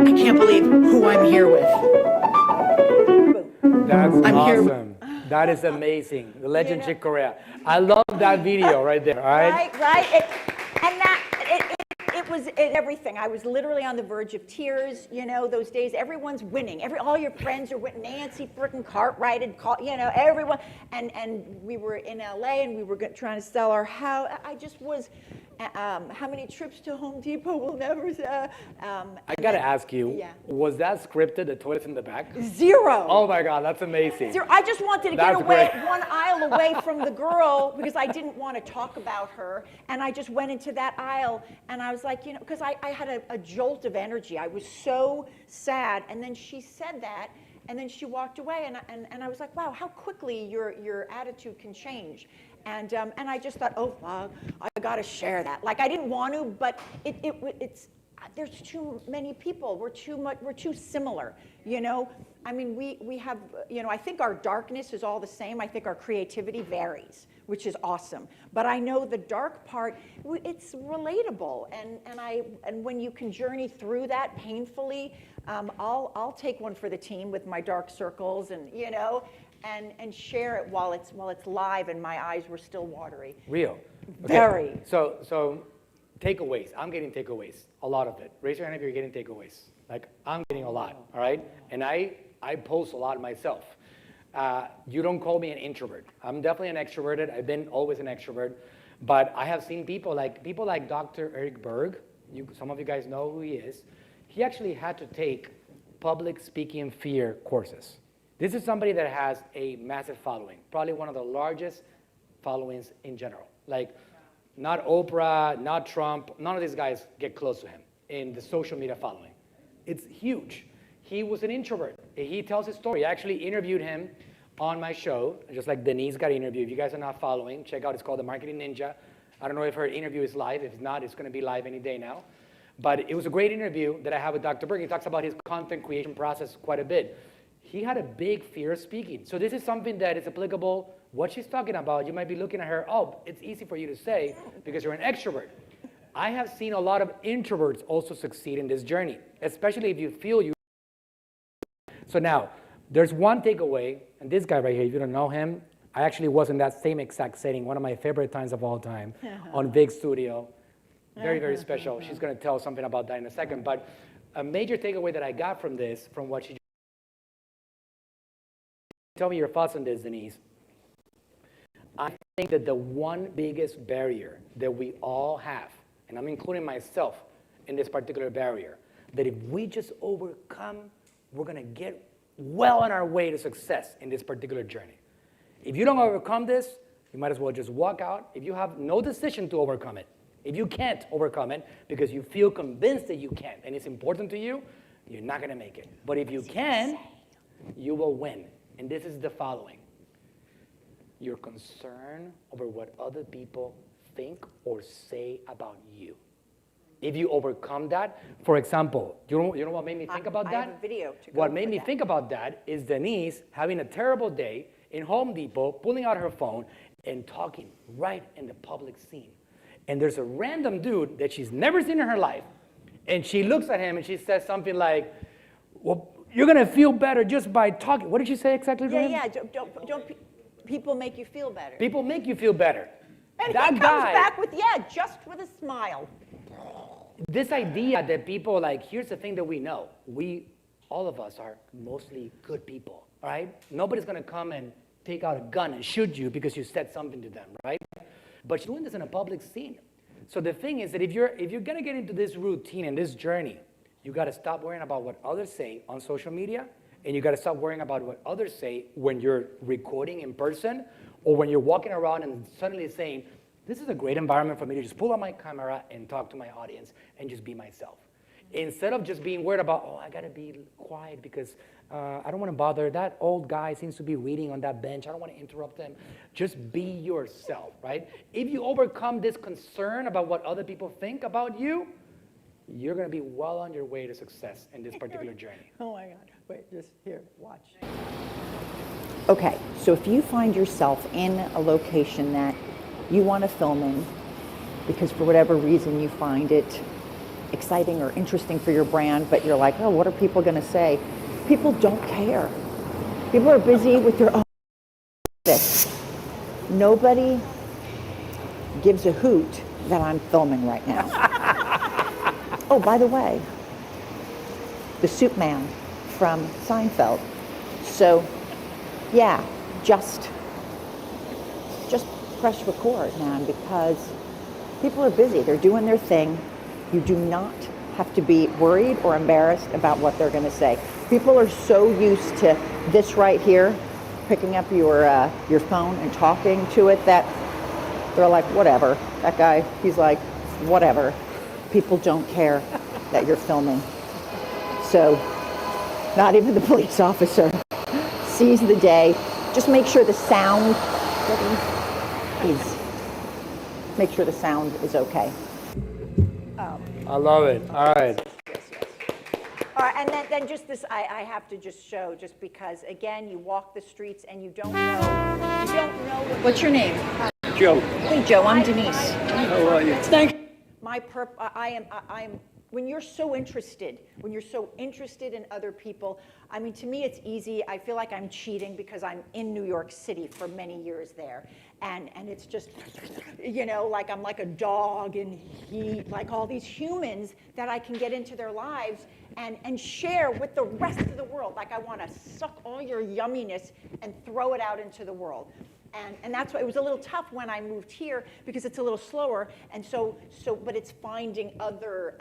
I can't believe who I'm here with. That's I'm awesome. here. That is amazing. The legend 𝗟𝗃𝗏. I love that video right there, all right? Right. It was everything. I was literally on the verge of tears. You know, those days, everyone's winning. All your friends are winning. Nancy frickin' Cartwright and you know, everyone. And we were in LA, and we were trying to sell our house. I just was. How many trips to Home Depot will never. I gotta ask you, yeah. Was that scripted? The toilets in the back? 0. Oh my God, that's amazing. 0. I just wanted to That's get away, great. one aisle away from the girl, because I didn't want to talk about her. And I just went into that aisle, and I was like, you know, because I had a jolt of energy. I was so sad. And then she said that, and then she walked away, and I was like, wow, how quickly your attitude can change. And I just thought, oh, I got to share that. Like, I didn't want to, but it's there's too many people. We're too similar, you know? I mean, we have, you know, I think our darkness is all the same. I think our creativity varies, which is awesome. But I know the dark part, it's relatable. And when you can journey through that painfully, I'll take one for the team with my dark circles, and, you know, and share it while it's live, and my eyes were still watery. Real. Okay. Very. So takeaways. I'm getting takeaways. A lot of it. Raise your hand if you're getting takeaways. Like, I'm getting a lot, all right? And I post a lot myself. You don't call me an introvert. I'm definitely an extroverted. I've been always an extrovert. But I have seen people like Dr. Eric Berg. Some of you guys know who he is. He actually had to take public speaking fear courses. This is somebody that has a massive following, probably one of the largest followings in general. Like, not Oprah, not Trump, none of these guys get close to him in the social media following. It's huge. He was an introvert. He tells his story. I actually interviewed him on my show, just like Denice got interviewed. If you guys are not following, check out, it's called The Marketing Ninja. I don't know if her interview is live. If not, it's going to be live any day now. But it was a great interview that I have with Dr. Berg. He talks about his content creation process quite a bit. He had a big fear of speaking. So this is something that is applicable. What she's talking about, you might be looking at her, oh, it's easy for you to say because you're an extrovert. I have seen a lot of introverts also succeed in this journey, especially if you feel you. So now, there's one takeaway, and this guy right here, if you don't know him, I actually was in that same exact setting, one of my favorite times of all time, on Big Studio. Very, very special. She's going to tell something about that in a second. But a major takeaway that I got from this, from what she tell me your thoughts on this, Denice. I think that the one biggest barrier that we all have, and I'm including myself in this particular barrier, that if we just overcome, we're going to get well on our way to success in this particular journey. If you don't overcome this, you might as well just walk out. If you have no decision to overcome it, if you can't overcome it because you feel convinced that you can and it's important to you, you're not going to make it. But if you can, you will win. And this is the following. Your concern over what other people think or say about you. If you overcome that, for example, you know what made me think about I that? have a video to go What for made me that. think about that is Denice having a terrible day in Home Depot, pulling out her phone and talking right in the public scene. And there's a random dude that she's never seen in her life, and she looks at him and she says something like, well, you're gonna feel better just by talking. What did she say exactly to him? Yeah, don't people make you feel better? People make you feel better. And That he comes guy, back with, yeah, just with a smile. this idea that people, like, here's the thing that we know. All of us are mostly good people, all right? Nobody's gonna come and take out a gun and shoot you because you said something to them, right? But you're doing this in a public scene. So the thing is that if you're gonna get into this routine and this journey, you gotta stop worrying about what others say on social media, and you gotta stop worrying about what others say when you're recording in person, or when you're walking around and suddenly saying, this is a great environment for me to just pull out my camera and talk to my audience and just be myself. Instead of just being worried about, oh, I gotta be quiet because I don't wanna bother, that old guy seems to be reading on that bench, I don't wanna interrupt them. Just be yourself, right? If you overcome this concern about what other people think about you, you're gonna be well on your way to success in this particular journey. Oh my God, wait, just here, watch. Okay, so if you find yourself in a location that you want to film in, because for whatever reason you find it exciting or interesting for your brand, but you're like, oh, what are people going to say? People don't care. People are busy with their own this. Nobody gives a hoot that I'm filming right now. Oh, by the way, the soup man from Seinfeld. So, yeah, just press record, man, because people are busy. They're doing their thing. You do not have to be worried or embarrassed about what they're going to say. People are so used to this right here, picking up your phone and talking to it, that they're like, whatever. That guy, he's like, whatever. People don't care that you're filming. So, not even the police officer sees the day. Just make sure the sound is okay. I love it, all right. All right, and then just this, I have to just show, just because, again, you walk the streets and you don't know. What's your name? Joe, Hey, Joe, I'm Denice. how are you? Thank I am, when you're so interested in other people, I mean, to me, it's easy. I feel like I'm cheating because I'm in New York City for many years there. And it's just, you know, like I'm like a dog and like all these humans that I can get into their lives and share with the rest of the world. Like I want to suck all your yumminess and throw it out into the world. And that's why it was a little tough when I moved here, because it's a little slower. And so, but it's finding other,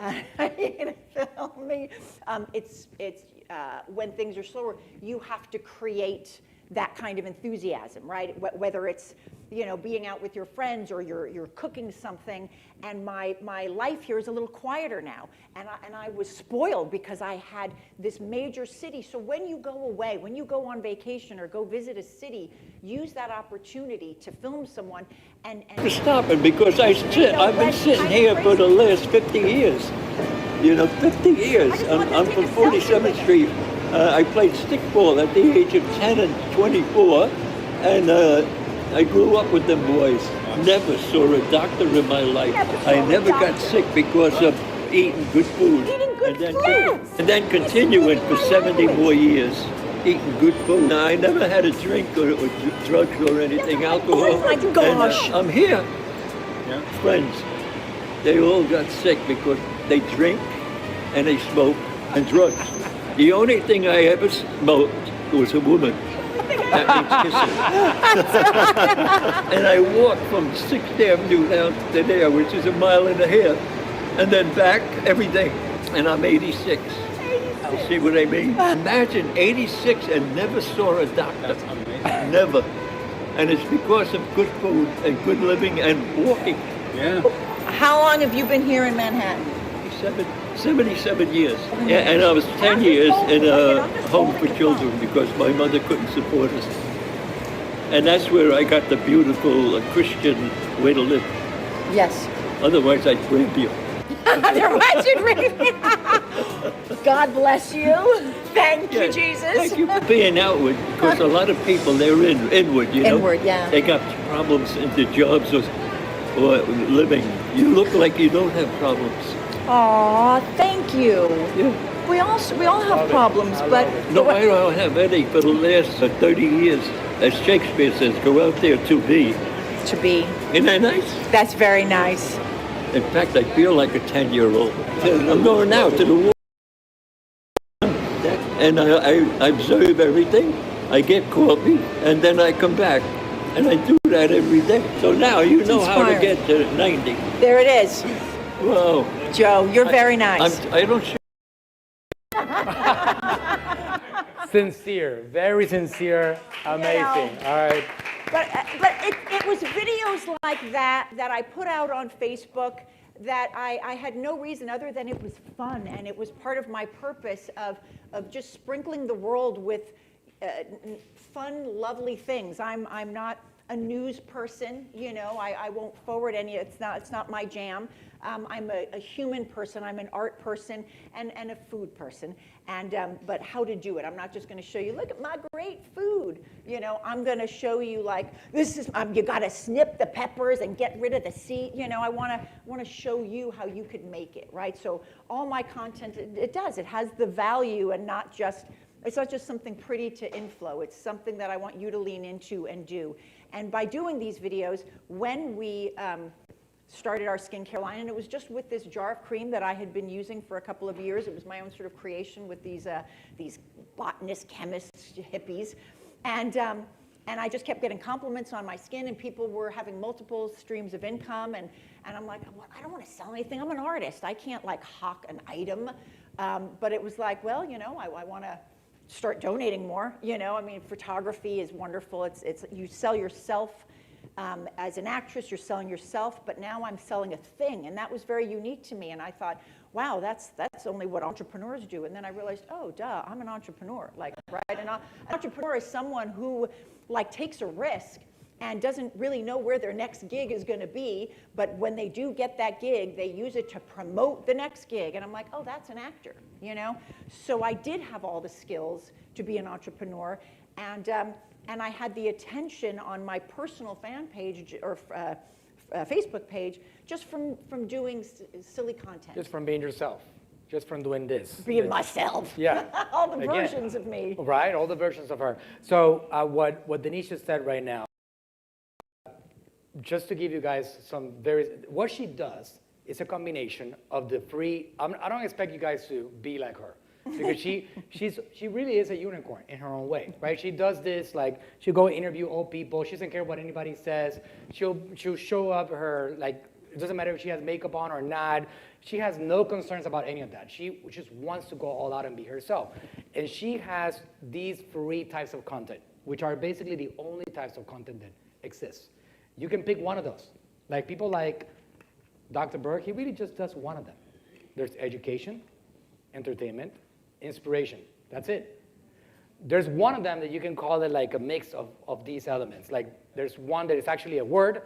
filming. It's when things are slower, you have to create that kind of enthusiasm, right? Whether it's, you know, being out with your friends or you're cooking something. And my life here is a little quieter now. And I was spoiled because I had this major city. So when you go away, when you go on vacation or go visit a city, use that opportunity to film someone and stop it, because I've been sitting here for the last 50 years. You know, 50 years. I'm from 47th Street. I played stickball at the age of 10 and 24, and I grew up with them boys. Never saw a doctor in my life. I never got sick because of eating good food. And then continuing for 70 more years, eating good food. Now, I never had a drink or drugs or anything, alcohol. Oh my gosh. And, I'm here. Friends, they all got sick because they drink and they smoke and drugs. The only thing I ever smoked was a woman. That means kissing. And I walked from 6th Avenue down to there, which is a mile and a half, and then back every day. And I'm 86. You see what I mean? Imagine 86 and never saw a doctor. Never. And it's because of good food and good living and walking. Yeah. How long have you been here in Manhattan? 77 years. Yeah, and I was 10 years in a home for children because my mother couldn't support us. And that's where I got the beautiful Christian way to live. Yes. Otherwise, I'd grab you. They're watching me. God bless you. Thank you, Jesus. Thank you for being outward, because a lot of people, they're inward, you know. Inward, yeah. They got problems in their jobs or living. You look like you don't have problems. Aw, thank you. Yeah. We all have problems, but No, I don't have any for the last 30 years. As Shakespeare says, go out there to be. to be. Isn't that nice? That's very nice. In fact, I feel like a 10-year-old. I'm going out to the war. And I observe everything. I get coffee, and then I come back. And I do that every day. So now you know how to get to 90. There it is. Wow. Joe, you're very nice. I don't share. Sincere, very sincere, amazing. All right. But it was videos like that I put out on Facebook that I had no reason other than it was fun, and it was part of my purpose of just sprinkling the world with fun, lovely things. I'm not a news person, you know. I won't forward any. It's not my jam. I'm a human person. I'm an art person and a food person. And but how to do it? I'm not just going to show you. Look at my great food. You know, I'm going to show you like this is. You got to snip the peppers and get rid of the seed. You know, I want to show you how you could make it, right? So all my content, it does. It has the value and not just. It's not just something pretty to inflow. It's something that I want you to lean into and do. And by doing these videos, when we started our skincare line, and it was just with this jar of cream that I had been using for a couple of years. It was my own sort of creation with these botanists, chemists, hippies. And I just kept getting compliments on my skin, and people were having multiple streams of income. And I'm like, well, I don't want to sell anything. I'm an artist. I can't like hawk an item. But it was like, well, you know, I want to start donating more. You know, I mean, photography is wonderful. It's you sell yourself. As an actress, you're selling yourself, but now I'm selling a thing, and that was very unique to me. And I thought, wow, that's only what entrepreneurs do. And then I realized, oh, duh, I'm an entrepreneur, like, right? And an entrepreneur is someone who, like, takes a risk and doesn't really know where their next gig is going to be, but when they do get that gig, they use it to promote the next gig. And I'm like, oh, that's an actor, you know? So I did have all the skills to be an entrepreneur, and I had the attention on my personal fan page or Facebook page just from doing silly content. Just from being yourself. Just from doing this. Being myself. Yeah. All the versions of me. Right, all the versions of her. So what Denice just said right now, just to give you guys some what she does is a combination of the free, I don't expect you guys to be like her. Because she really is a unicorn in her own way, right? She does this, like, she'll go interview old people. She doesn't care what anybody says. She'll show up her, like, it doesn't matter if she has makeup on or not. She has no concerns about any of that. She just wants to go all out and be herself. And she has these three types of content, which are basically the only types of content that exists. You can pick one of those. Like people like Dr. Berg, he really just does one of them. There's education, entertainment, inspiration. That's it. There's one of them that you can call it like a mix of these elements. Like there's one that is actually a word.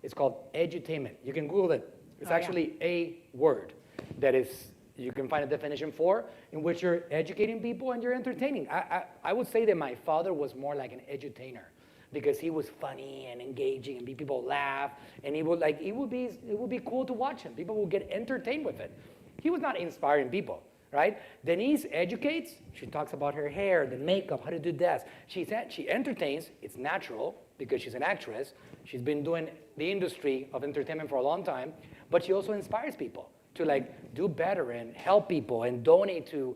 It's called edutainment. You can Google it. It's actually a word that is, you can find a definition for, in which you're educating people and you're entertaining. I would say that my father was more like an edutainer because he was funny and engaging and people laugh, and it would be cool to watch him. People would get entertained with it. He was not inspiring people. Right? Denice educates. She talks about her hair, the makeup, how to do this. She entertains. It's natural because she's an actress. She's been doing the industry of entertainment for a long time. But she also inspires people to like do better and help people and donate to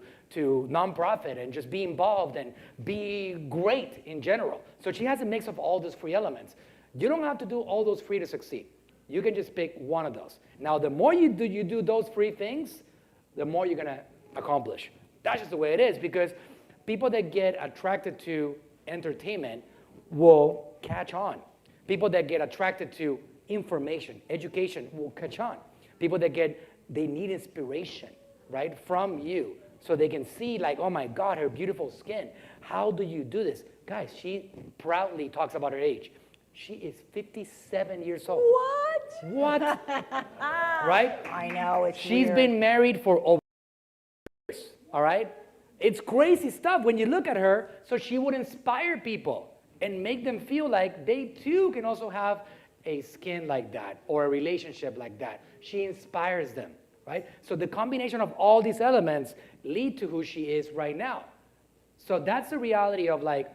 nonprofit and just be involved and be great in general. So she has a mix of all those three elements. You don't have to do all those three to succeed. You can just pick one of those. Now, the more you do those three things, the more you're going to accomplish. That's just the way it is, because people that get attracted to entertainment will catch on. People that get attracted to information, education will catch on. People that they need inspiration, right, from you, so they can see like, oh my God, her beautiful skin. How do you do this? Guys, she proudly talks about her age. She is 57 years old. What? What? Right? I know, it's She's weird. been married for over years, all right? It's crazy stuff when you look at her, so she would inspire people and make them feel like they too can also have a skin like that or a relationship like that. She inspires them, right? So the combination of all these elements lead to who she is right now. So that's the reality of like,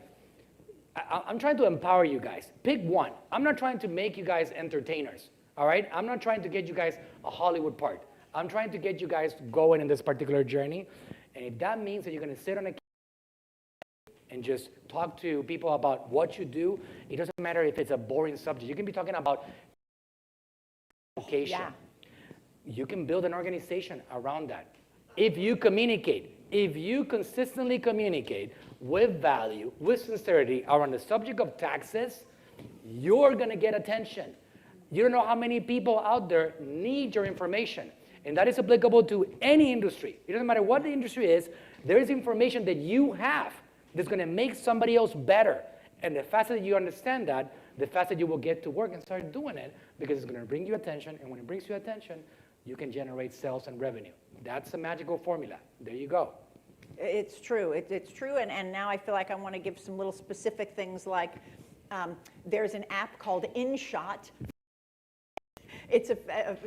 I'm trying to empower you guys. Pick one. I'm not trying to make you guys entertainers, all right? I'm not trying to get you guys a Hollywood part. I'm trying to get you guys going in this particular journey. And if that means that you're going to sit on a and just talk to people about what you do, it doesn't matter if it's a boring subject. You can be talking about education. Yeah. You can build an organization around that. If you communicate, if you consistently communicate with value, with sincerity around the subject of taxes, you're going to get attention. You don't know how many people out there need your information. And that is applicable to any industry. It doesn't matter what the industry is, there is information that you have that's going to make somebody else better. And the faster that you understand that, the faster you will get to work and start doing it, because it's going to bring you attention. And when it brings you attention, you can generate sales and revenue. That's the magical formula. There you go. It's true. It's true. And now I feel like I want to give some little specific things like there's an app called InShot. It's do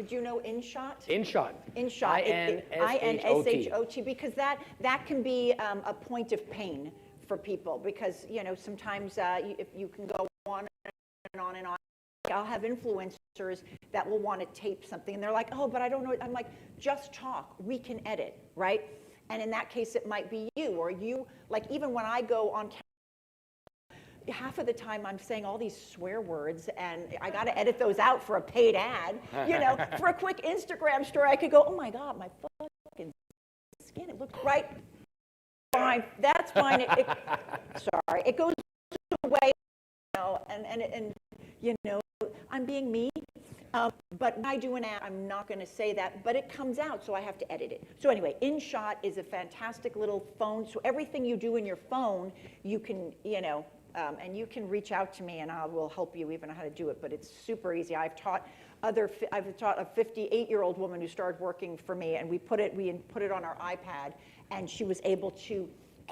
you know InShot? InShot. InShot. INSHOT. Because that can be a point of pain for people, because sometimes if you can go on and on and on. I'll have influencers that will want to tape something and they're like, oh, but I don't know. I'm like, just talk. We can edit, right? And in that case, it might be you, or you, like even when I go on camera, half of the time I'm saying all these swear words and I got to edit those out for a paid ad. For a quick Instagram story, I could go, oh my God, my fucking skin, it looks right. Fine, that's fine. Sorry, it goes away, and I'm being me. But when I do an ad, I'm not going to say that, but it comes out, so I have to edit it. So anyway, InShot is a fantastic little phone. So everything you do in your phone, you can, and you can reach out to me, and I will help you even how to do it. But it's super easy. I've taught a 58-year-old woman who started working for me, and we put it on our iPad, and she was able to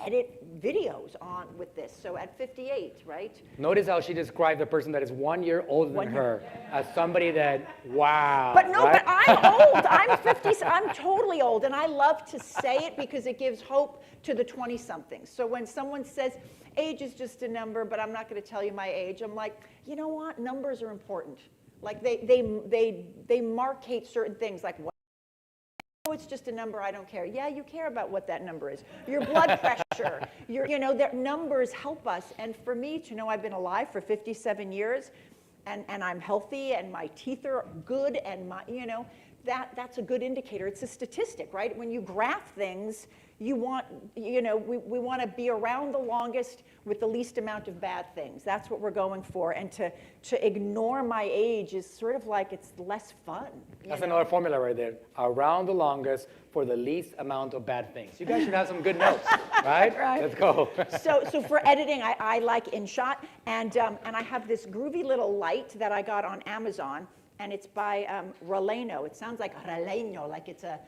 edit videos on with this. So at 58, right? Notice how she described the person that is 1 year older than her as somebody that, wow. But no, right? but I'm old. I'm 50. I'm totally old, and I love to say it because it gives hope to the 20-somethings. So when someone says age is just a number, but I'm not going to tell you my age, I'm like, you know what? Numbers are important. Like they markate certain things, like what. Oh, it's just a number, I don't care. Yeah, you care about what that number is. Your blood pressure, their numbers help us. And for me to know I've been alive for 57 years and I'm healthy and my teeth are good and that's a good indicator. It's a statistic, right? When you graph things, we want to be around the longest with the least amount of bad things. That's what we're going for. And to ignore my age is sort of like it's less fun. That's another formula right there. Around the longest for the least amount of bad things. You guys should have some good notes, right? Right. Let's go. So for editing, I like InShot, and I have this groovy little light that I got on Amazon, and it's by Raleno. It sounds like Raleno, like it's a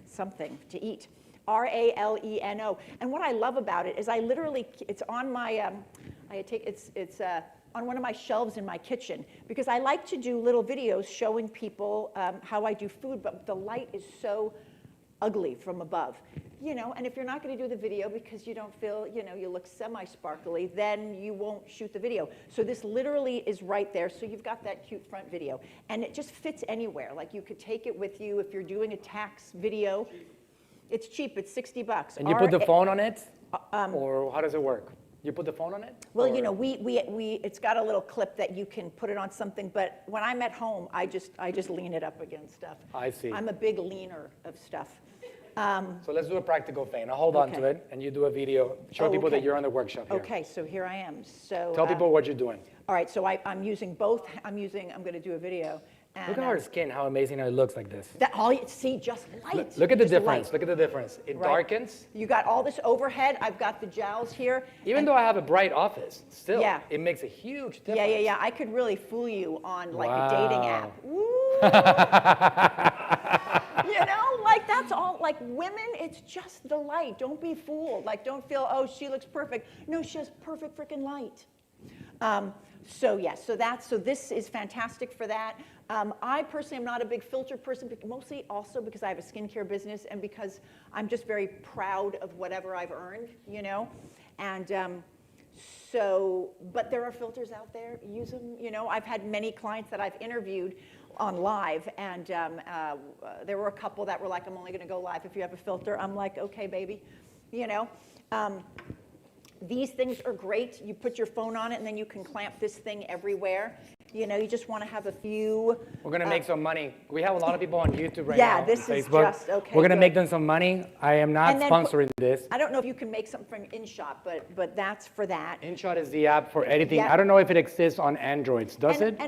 something to eat. Raleno. And what I love about it is it's on my, it's on one of my shelves in my kitchen, because I like to do little videos showing people how I do food, but the light is so ugly from above. And if you're not going to do the video because you don't feel, you look semi-sparkly, then you won't shoot the video. So this literally is right there. So you've got that cute front video. And it just fits anywhere. Like you could take it with you if you're doing a tax video. It's cheap. It's $60. And you put the phone on it? Or how does it work? You put the phone on it? Well, or? It's got a little clip that you can put it on something, but when I'm at home, I just lean it up against stuff. I see. I'm a big leaner of stuff. So let's do a practical thing. I'll hold on to it, and you do a video. Show people that you're on the workshop here. Okay, so here I am. So tell people what you're doing. All right, so I'm using both. I'm going to do a video, Look at her skin, how amazing it looks like this. That all you see, just light. Look at the just difference. light. Look at the difference. It Right. darkens. You got all this overhead. I've got the jowls here. Even though I have a bright office, still, Yeah. it makes a huge difference. Yeah. I could really fool you on like a Wow. dating app. Ooh. You know, like that's all, like women, it's just the light. Don't be fooled. Like don't feel, oh, she looks perfect. No, she has perfect freaking light. So this is fantastic for that. I personally am not a big filter person, but mostly also because I have a skincare business and because I'm just very proud of whatever I've earned, you know? And but there are filters out there, use them, you know? I've had many clients that I've interviewed on live, and there were a couple that were like, I'm only gonna go live if you have a filter. I'm like, okay, baby, you know? These things are great. You put your phone on it, and then you can clamp this thing everywhere. You know, you just want to have a few. We're going to make some money. We have a lot of people on YouTube right now. Yeah, this on is Facebook. just, okay, We're going to good. make them some money. I am not And then sponsoring this. I don't know if you can make something from InShot, but that's for that. InShot is the app for editing. Yeah. I don't know if it exists on Androids. Does it?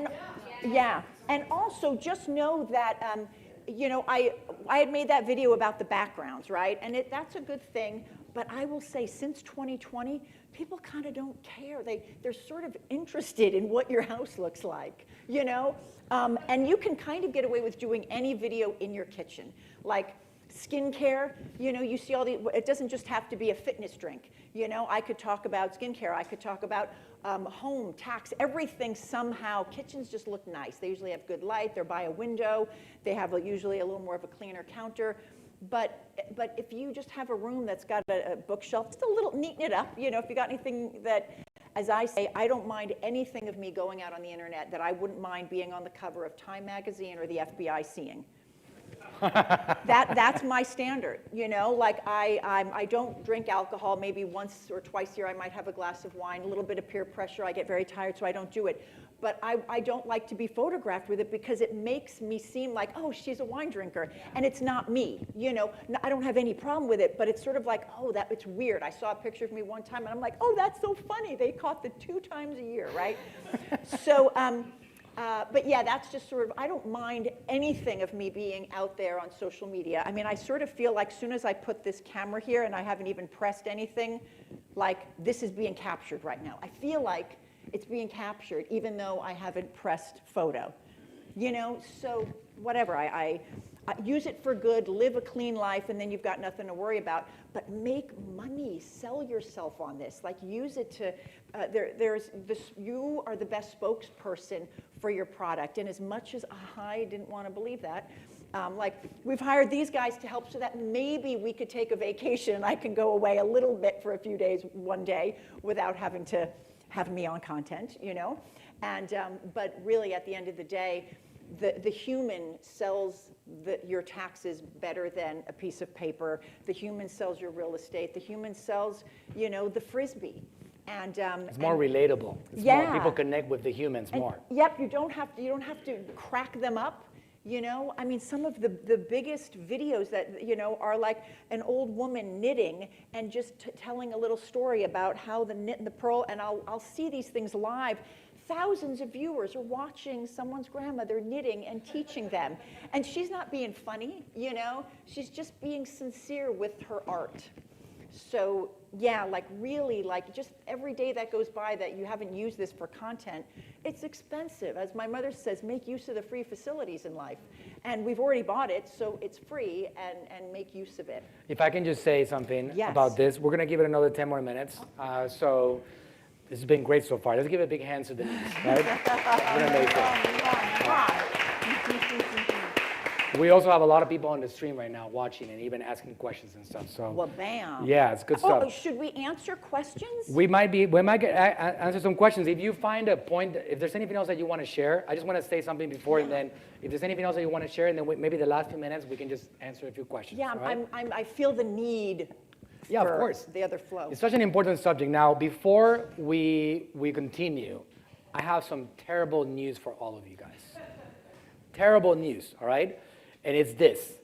Yeah, and also just know that, you know, I had made that video about the backgrounds, right? And that's a good thing, but I will say since 2020, people kind of don't care. They're sort of interested in what your house looks like, you know? And you can kind of get away with doing any video in your kitchen. Like skincare, you know, you see all it doesn't just have to be a fitness drink. You know, I could talk about skincare, I could talk about home, tax, everything somehow. Kitchens just look nice. They usually have good light, they're by a window, they have usually a little more of a cleaner counter. But if you just have a room that's got a bookshelf, just a little, neaten it up, you know, if you got anything that, as I say, I don't mind anything of me going out on the internet that I wouldn't mind being on the cover of Time magazine or the FBI seeing. That's my standard, you know, like I don't drink alcohol. Maybe once or twice a year I might have a glass of wine, a little bit of peer pressure. I get very tired, so I don't do it. But I don't like to be photographed with it because it makes me seem like, oh, she's a wine drinker, and it's not me, you know. I don't have any problem with it, but it's sort of like, oh, it's weird. I saw a picture of me one time, and I'm like, oh, that's so funny. They caught the 2 times a year, right? So, but yeah, that's just sort of, I don't mind anything of me being out there on social media. I mean, I sort of feel like as soon as I put this camera here and I haven't even pressed anything, like this is being captured right now. I feel like it's being captured even though I haven't pressed photo. You know, so whatever, I use it for good, live a clean life, and then you've got nothing to worry about. But make money, sell yourself on this. Like use it to, there's this, you are the best spokesperson for your product. And as much as I didn't want to believe that, like we've hired these guys to help so that maybe we could take a vacation and I can go away a little bit for a few days, one day, without having to have me on content, you know? And, but really at the end of the day, the human sells your taxes better than a piece of paper. The human sells your real estate. The human sells, you know, the Frisbee. And it's more relatable. It's more, people connect with the humans more. Yep, you don't have to crack them up. You know, I mean, some of the biggest videos that, you know, are like an old woman knitting and just telling a little story about how the knit and the purl, and I'll see these things live. Thousands of viewers are watching someone's grandmother knitting and teaching them. And she's not being funny, you know, she's just being sincere with her art. So yeah, like really, like just every day that goes by that you haven't used this for content, it's expensive. As my mother says, make use of the free facilities in life. And we've already bought it, so it's free, and make use of it. If I can just say something Yes. about this, we're gonna give it another 10 more minutes. So this has been great so far. Let's give a big hand to Denice, right? You're amazing. We also have a lot of people on the stream right now watching and even asking questions and stuff. So Well, bam. yeah, it's good stuff. Oh, should we answer questions? We might answer some questions. If you find a point, if there's anything else that you want to share, I just want to say something before, and then if there's anything else that you want to share, and then maybe the last few minutes we can just answer a few questions. Yeah, all right? I feel the need Yeah, of for course. the other flow. It's such an important subject. Now, before we continue, I have some terrible news for all of you guys. Terrible news, all right? And it's this.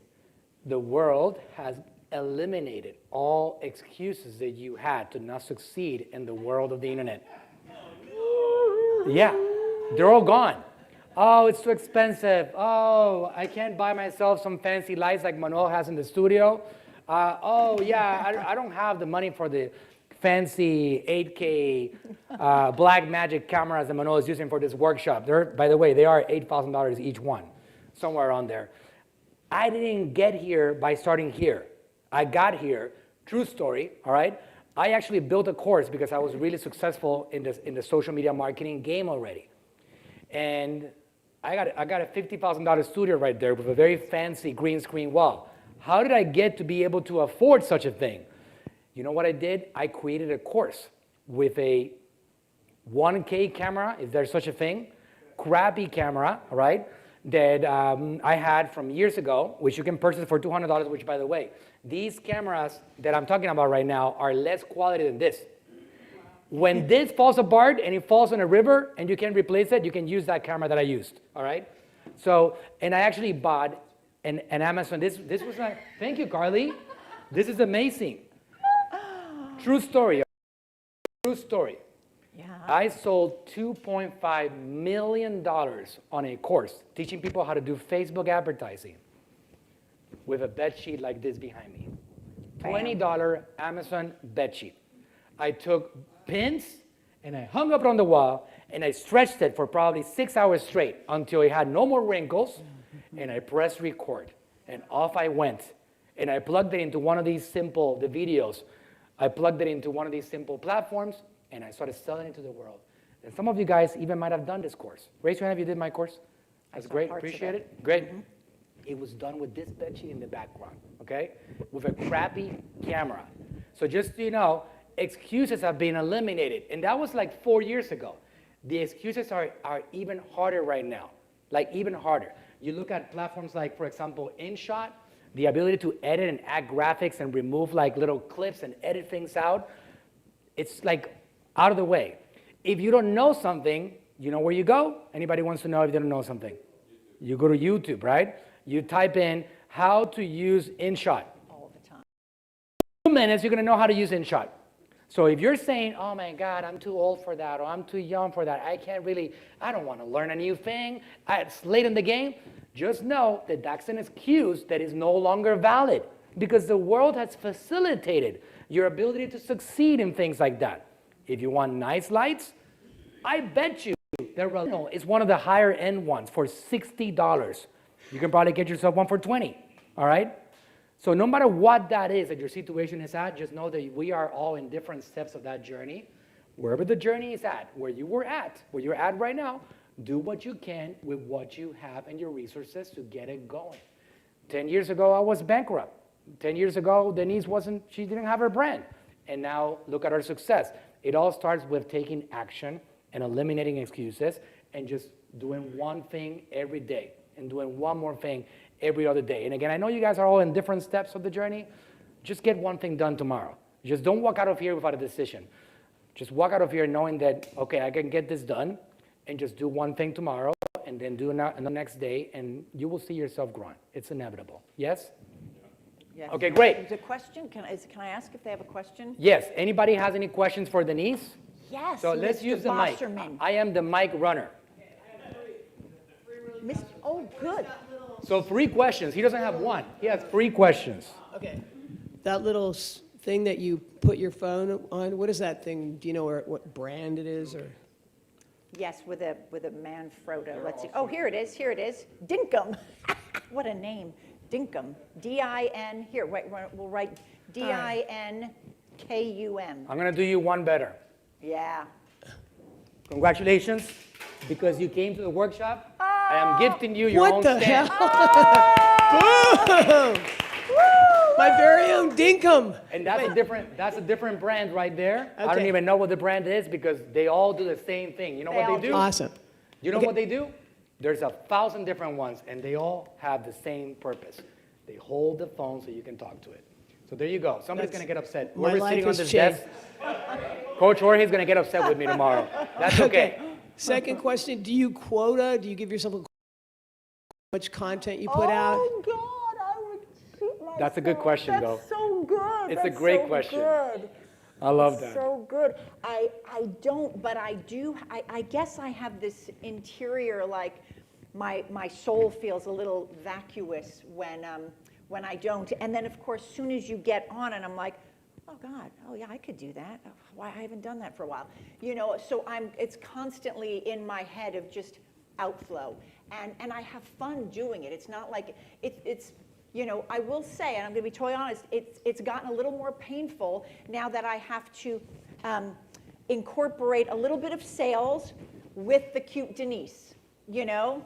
The world has eliminated all excuses that you had to not succeed in the world of the internet. Yeah, they're all gone. Oh, it's too expensive. Oh, I can't buy myself some fancy lights like Manuel has in the studio. Oh, yeah, I don't have the money for the fancy 8K black magic cameras that Manuel is using for this workshop. By the way, they are $8,000 each one, somewhere around there. I didn't get here by starting here. I got here, true story, all right? I actually built a course because I was really successful in the social media marketing game already. And I got a $50,000 studio right there with a very fancy green screen wall. How did I get to be able to afford such a thing? You know what I did? I created a course with a 1K camera, is there such a thing? Crappy camera, all right? That I had from years ago, which you can purchase for $200, which by the way, these cameras that I'm talking about right now are less quality than this. When this falls apart and it falls in a river and you can replace it, you can use that camera that I used, all right? So, and I actually bought an Amazon, this was like, thank you, Carly. This is amazing. True story, true story. Yeah. I sold $2.5 million on a course teaching people how to do Facebook advertising with a bed sheet like this behind me. $20 Amazon bed sheet. I took pins and I hung up it on the wall and I stretched it for probably 6 hours straight until it had no more wrinkles, and I pressed record and off I went. And I plugged it into one of these the videos. I plugged it into one of these simple platforms and I started selling it to the world. And some of you guys even might have done this course. Raise your hand if you did my course. That's great, appreciate it. Great. It was done with this bed sheet in the background, okay? With a crappy camera. So just so you know, excuses have been eliminated. And that was like 4 years ago. The excuses are even harder right now, like even harder. You look at platforms like, for example, InShot, the ability to edit and add graphics and remove like little clips and edit things out. It's like out of the way. If you don't know something, you know where you go? Anybody wants to know if you don't know something? You go to YouTube, right? You type in how to use InShot. All the time. 2 minutes, you're gonna know how to use InShot. So if you're saying, oh my God, I'm too old for that, or I'm too young for that, I don't wanna learn a new thing, it's late in the game, just know that that's an excuse that is no longer valid because the world has facilitated your ability to succeed in things like that. If you want nice lights, I bet you it's one of the higher end ones for $60. You can probably get yourself one for $20, all right? So no matter what that is that your situation is at, just know that we are all in different steps of that journey. Wherever the journey is at, where you're at right now, do what you can with what you have and your resources to get it going. 10 years ago, I was bankrupt. 10 years ago, Denice she didn't have her brand. And now look at our success. It all starts with taking action and eliminating excuses and just doing one thing every day and doing one more thing every other day. And again, I know you guys are all in different steps of the journey. Just get one thing done tomorrow. Just don't walk out of here without a decision. Just walk out of here knowing that, okay, I can get this done, and just do one thing tomorrow and then do it the next day, and you will see yourself growing. It's inevitable. Yes? Yes. Okay, great. There's a question. Can I ask if they have a question? Yes. Anybody has any questions for Denice? Yes. So let's Mr. use the mic. Bosherman. I am the mic runner. Oh, good. So 3 questions. He doesn't have one. He has 3 questions. Okay. That little thing that you put your phone on, what is that thing? Do you know what brand it is? Or? Yes, with a Manfrotto. Let's see. Oh, here it is. Here it is. 𝗟𝗢𝗥𝗡. What a name. 𝗟𝗢𝗥𝗡. D-I-N. Here, wait, we'll write D-I-N-K-U-M. I'm going to do you one better. Yeah. Congratulations, because you came to the workshop. I am gifting you your own What the stand. hell? Boom! My very own dinkum. And that's a different brand right there. I don't Okay. even know what the brand is because they all do the same thing. You know They all what they do? Awesome. You know what they do? There's 1,000 different ones, and they all have the same purpose. They hold the phone so you can talk to it. So there you go. Somebody's going to get upset. My Whoever's life sitting on has this changed. desk, Coach Jorge's going to get upset with me tomorrow. That's okay. Second question, do you give yourself a quota how much content you put out? Oh, God, I would shoot myself. That's a good question, though. That's so good. It's a That's great so question. Good. I love that. So good. I don't, but I do, I guess I have this interior, like, my soul feels a little vacuous when I don't. And then, of course, soon as you get on and I'm like, oh God, oh yeah, I could do that. Oh, why, I haven't done that for a while. You know, so it's constantly in my head of just outflow. And I have fun doing it. It's not like, it's you know, I will say, and I'm gonna be totally honest, it's gotten a little more painful now that I have to incorporate a little bit of sales with the cute Denice, you know?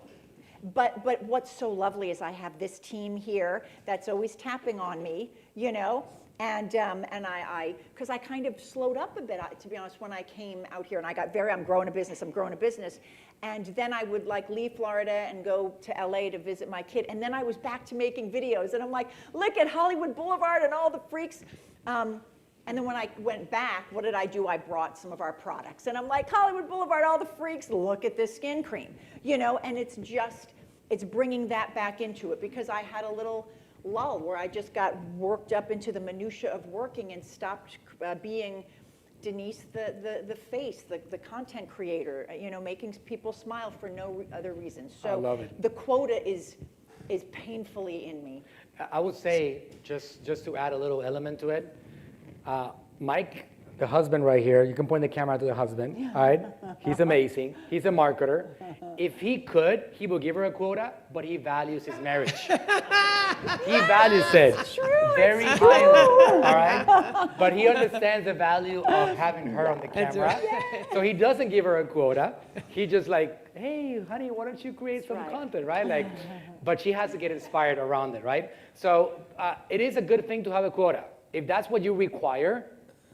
But what's so lovely is I have this team here that's always tapping on me, you know? And because I kind of slowed up a bit, to be honest, when I came out here, and I'm growing a business. And then I would like leave Florida and go to LA to visit my kid. And then I was back to making videos. And I'm like, look at Hollywood Boulevard and all the freaks. And then when I went back, what did I do? I brought some of our products. And I'm like, Hollywood Boulevard, all the freaks, look at this skin cream. You know, and it's bringing that back into it, because I had a little lull where I just got worked up into the minutia of working and stopped being Denice, the face, the content creator, you know, making people smile for no other reason. So I love it. The quota is painfully in me. I would say, just to add a little element to it, Mike, the husband right here, you can point the camera to the husband, all right? He's amazing. He's a marketer. If he could, he would give her a quota, but he values his marriage. He values it very highly, all right? But he understands the value of having her on the camera. So he doesn't give her a quota. He just like, hey, honey, why don't you create some content, right? Like, but she has to get inspired around it, right? So it is a good thing to have a quota. If that's what you require,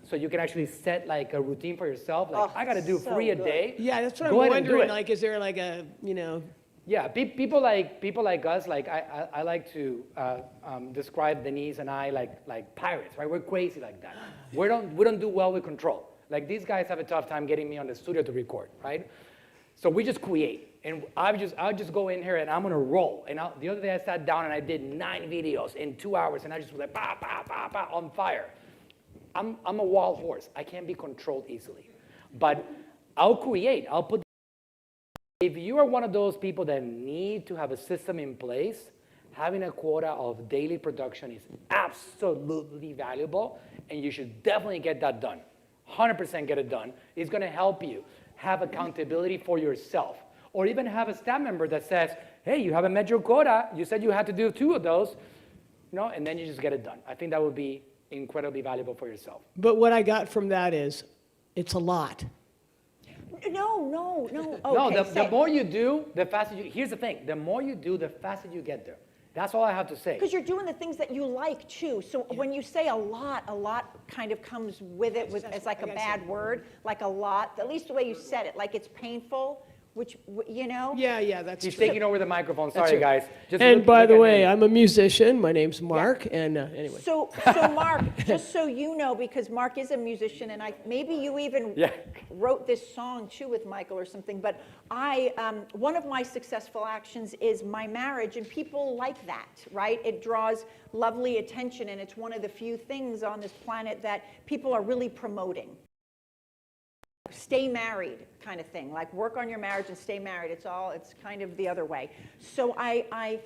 so you can actually set like a routine for yourself. Like, I got to do so 3 a good. day. Yeah, that's what Go I'm ahead and do wondering. it. Like, is there like a, you know? Yeah, people like us, like I like to describe Denice and I like pirates, right? We're crazy like that. We don't do well with control. Like, these guys have a tough time getting me on the studio to record, right? So we just create, and I'll just go in here and I'm gonna roll. And the other day I sat down and I did 9 videos in 2 hours, and I just was like, bah, bah, bah, bah, on fire. I'm a wild horse. I can't be controlled easily. But I'll create. I'll put. If you are one of those people that need to have a system in place, having a quota of daily production is absolutely valuable, and you should definitely get that done. 100% get it done. It's going to help you have accountability for yourself, or even have a staff member that says, hey, you haven't met your quota. You said you had to do 2 of those, you know, and then you just get it done. I think that would be incredibly valuable for yourself. But what I got from that is, it's a lot. No. No, Okay, the more you do, the faster you, here's the thing, the more you do, the faster you get there. That's all I have to say. Because you're doing the things that you like too. So when you say a lot kind of comes with it, it's like a bad word, like a lot, at least the way you said it, like it's painful, which, you know? Yeah, that's He's true. taking over the microphone. That's Sorry, right. guys. Just And by look the at way, me. I'm a musician. My name's Mark, and anyway. So Mark, just so you know, because Mark is a musician, and maybe you even wrote this song too with Michael or something, but one of my successful actions is my marriage, and people like that, right? It draws lovely attention, and it's one of the few things on this planet that people are really promoting. Stay married kind of thing, like work on your marriage and stay married. It's kind of the other way. So I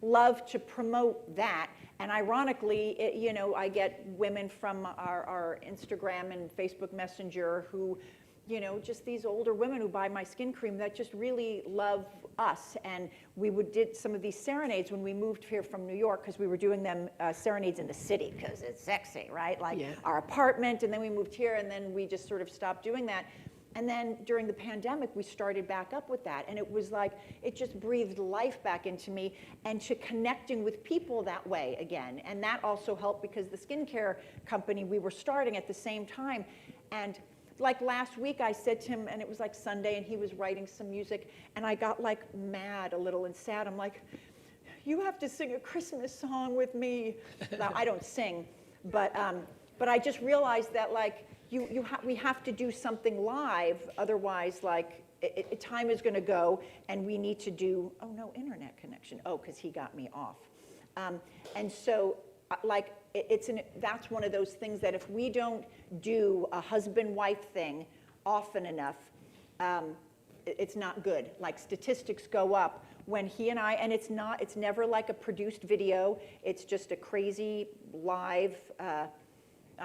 love to promote that. And ironically, you know, I get women from our Instagram and Facebook Messenger who, you know, just these older women who buy my skin cream that just really love us. And we did some of these serenades when we moved here from New York, because we were doing them serenades in the city because it's sexy, right? Like our apartment, and then we moved here, and then we just sort of stopped doing that. And then during the pandemic, we started back up with that. And it was like, it just breathed life back into me and to connecting with people that way again. And that also helped because the skincare company, we were starting at the same time. And like last week, I said to him, and it was like Sunday, and he was writing some music, and I got like mad a little and sad. I'm like, you have to sing a Christmas song with me. Now, I don't sing, but I just realized that like, we have to do something live, otherwise like time is gonna go, and we need to do, oh no, internet connection. Oh, because he got me off. And so like, that's one of those things that if we don't do a husband-wife thing often enough, it's not good. Like statistics go up when he and I, and it's never like a produced video, it's just a crazy live, I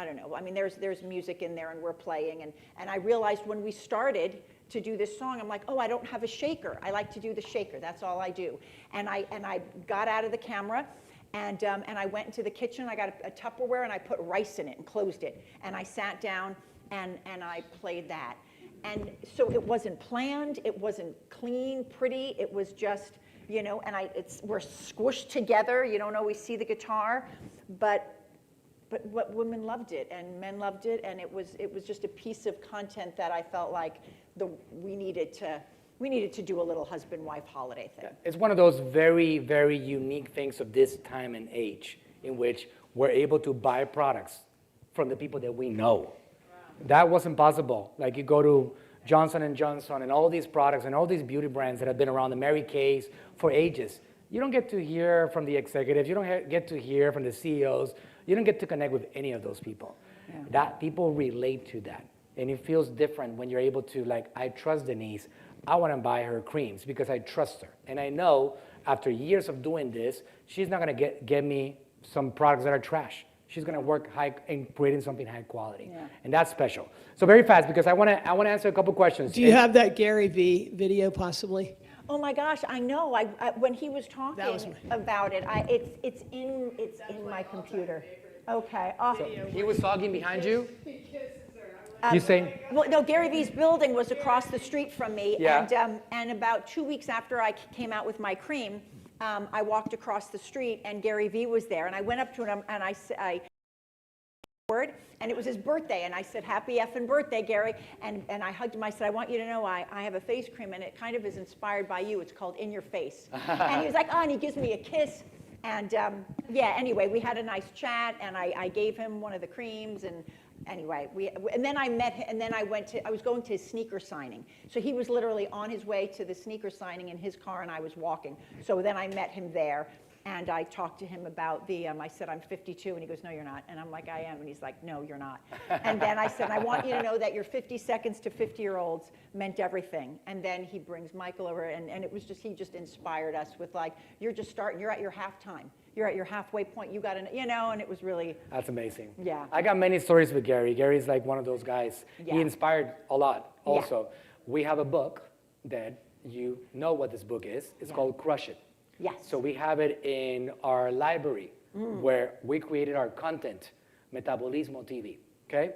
don't know, I mean, there's music in there and we're playing, and I realized when we started to do this song, I'm like, oh, I don't have a shaker. I like to do the shaker, that's all I do. And I got out of the camera, and I went into the kitchen, I got a Tupperware, and I put rice in it and closed it. And I sat down and I played that. And so it wasn't planned, it wasn't clean, pretty, it was just, you know, and we're squished together, you don't always see the guitar, but what women loved it and men loved it, and it was just a piece of content that I felt like we needed to do a little husband-wife holiday thing. It's one of those very, very unique things of this time and age in which we're able to buy products from the people that we know. That wasn't possible. Like you go to Johnson & Johnson and all these products and all these beauty brands that have been around, the Mary Kays, for ages. You don't get to hear from the executives. You don't get to hear from the CEOs. You don't get to connect with any of those people. Yeah. That people relate to that. And it feels different when you're able to, like, I trust Denice. I want to buy her creams because I trust her. And I know after years of doing this, she's not going to get me some products that are trash. She's going to work high in creating something high quality. Yeah. And that's special. So very fast, because I want to answer a couple questions. Do you have that Gary Vee video possibly? Oh my gosh, I know. When he was talking about it, it's in my computer. Okay, awesome. So he was talking behind you? You saying? Well, no, Gary Vee's building was across the street from me, yeah. And about 2 weeks after I came out with my cream, I walked across the street and Gary Vee was there, and I went up to him and I and it was his birthday, and I said, happy effing birthday, Gary, and I hugged him. I said, I want you to know I have a face cream, and it kind of is inspired by you. It's called In Your Face. And he was like, oh, and he gives me a kiss. And yeah, anyway, we had a nice chat, and I gave him one of the creams, and anyway, and then I met him, and then I was going to his sneaker signing. So he was literally on his way to the sneaker signing in his car, and I was walking. So then I met him there. And I talked to him about I said, I'm 52, and he goes, no, you're not. And I'm like, I am. And he's like, no, you're not. And then I said, I want you to know that your 50 seconds to 50-year-olds meant everything. And then he brings Michael over, and it was just, he just inspired us with like, you're just starting, you're at your halftime. You're at your halfway point, you got to, you know, and it was really. That's amazing. Yeah. I got many stories with Gary. Gary's like one of those guys. Yeah. He inspired a lot also. Yeah. We have a book that you know what this book is. It's called Crush It. Yes. So we have it in our library where we created our content, Metabolismo TV, okay?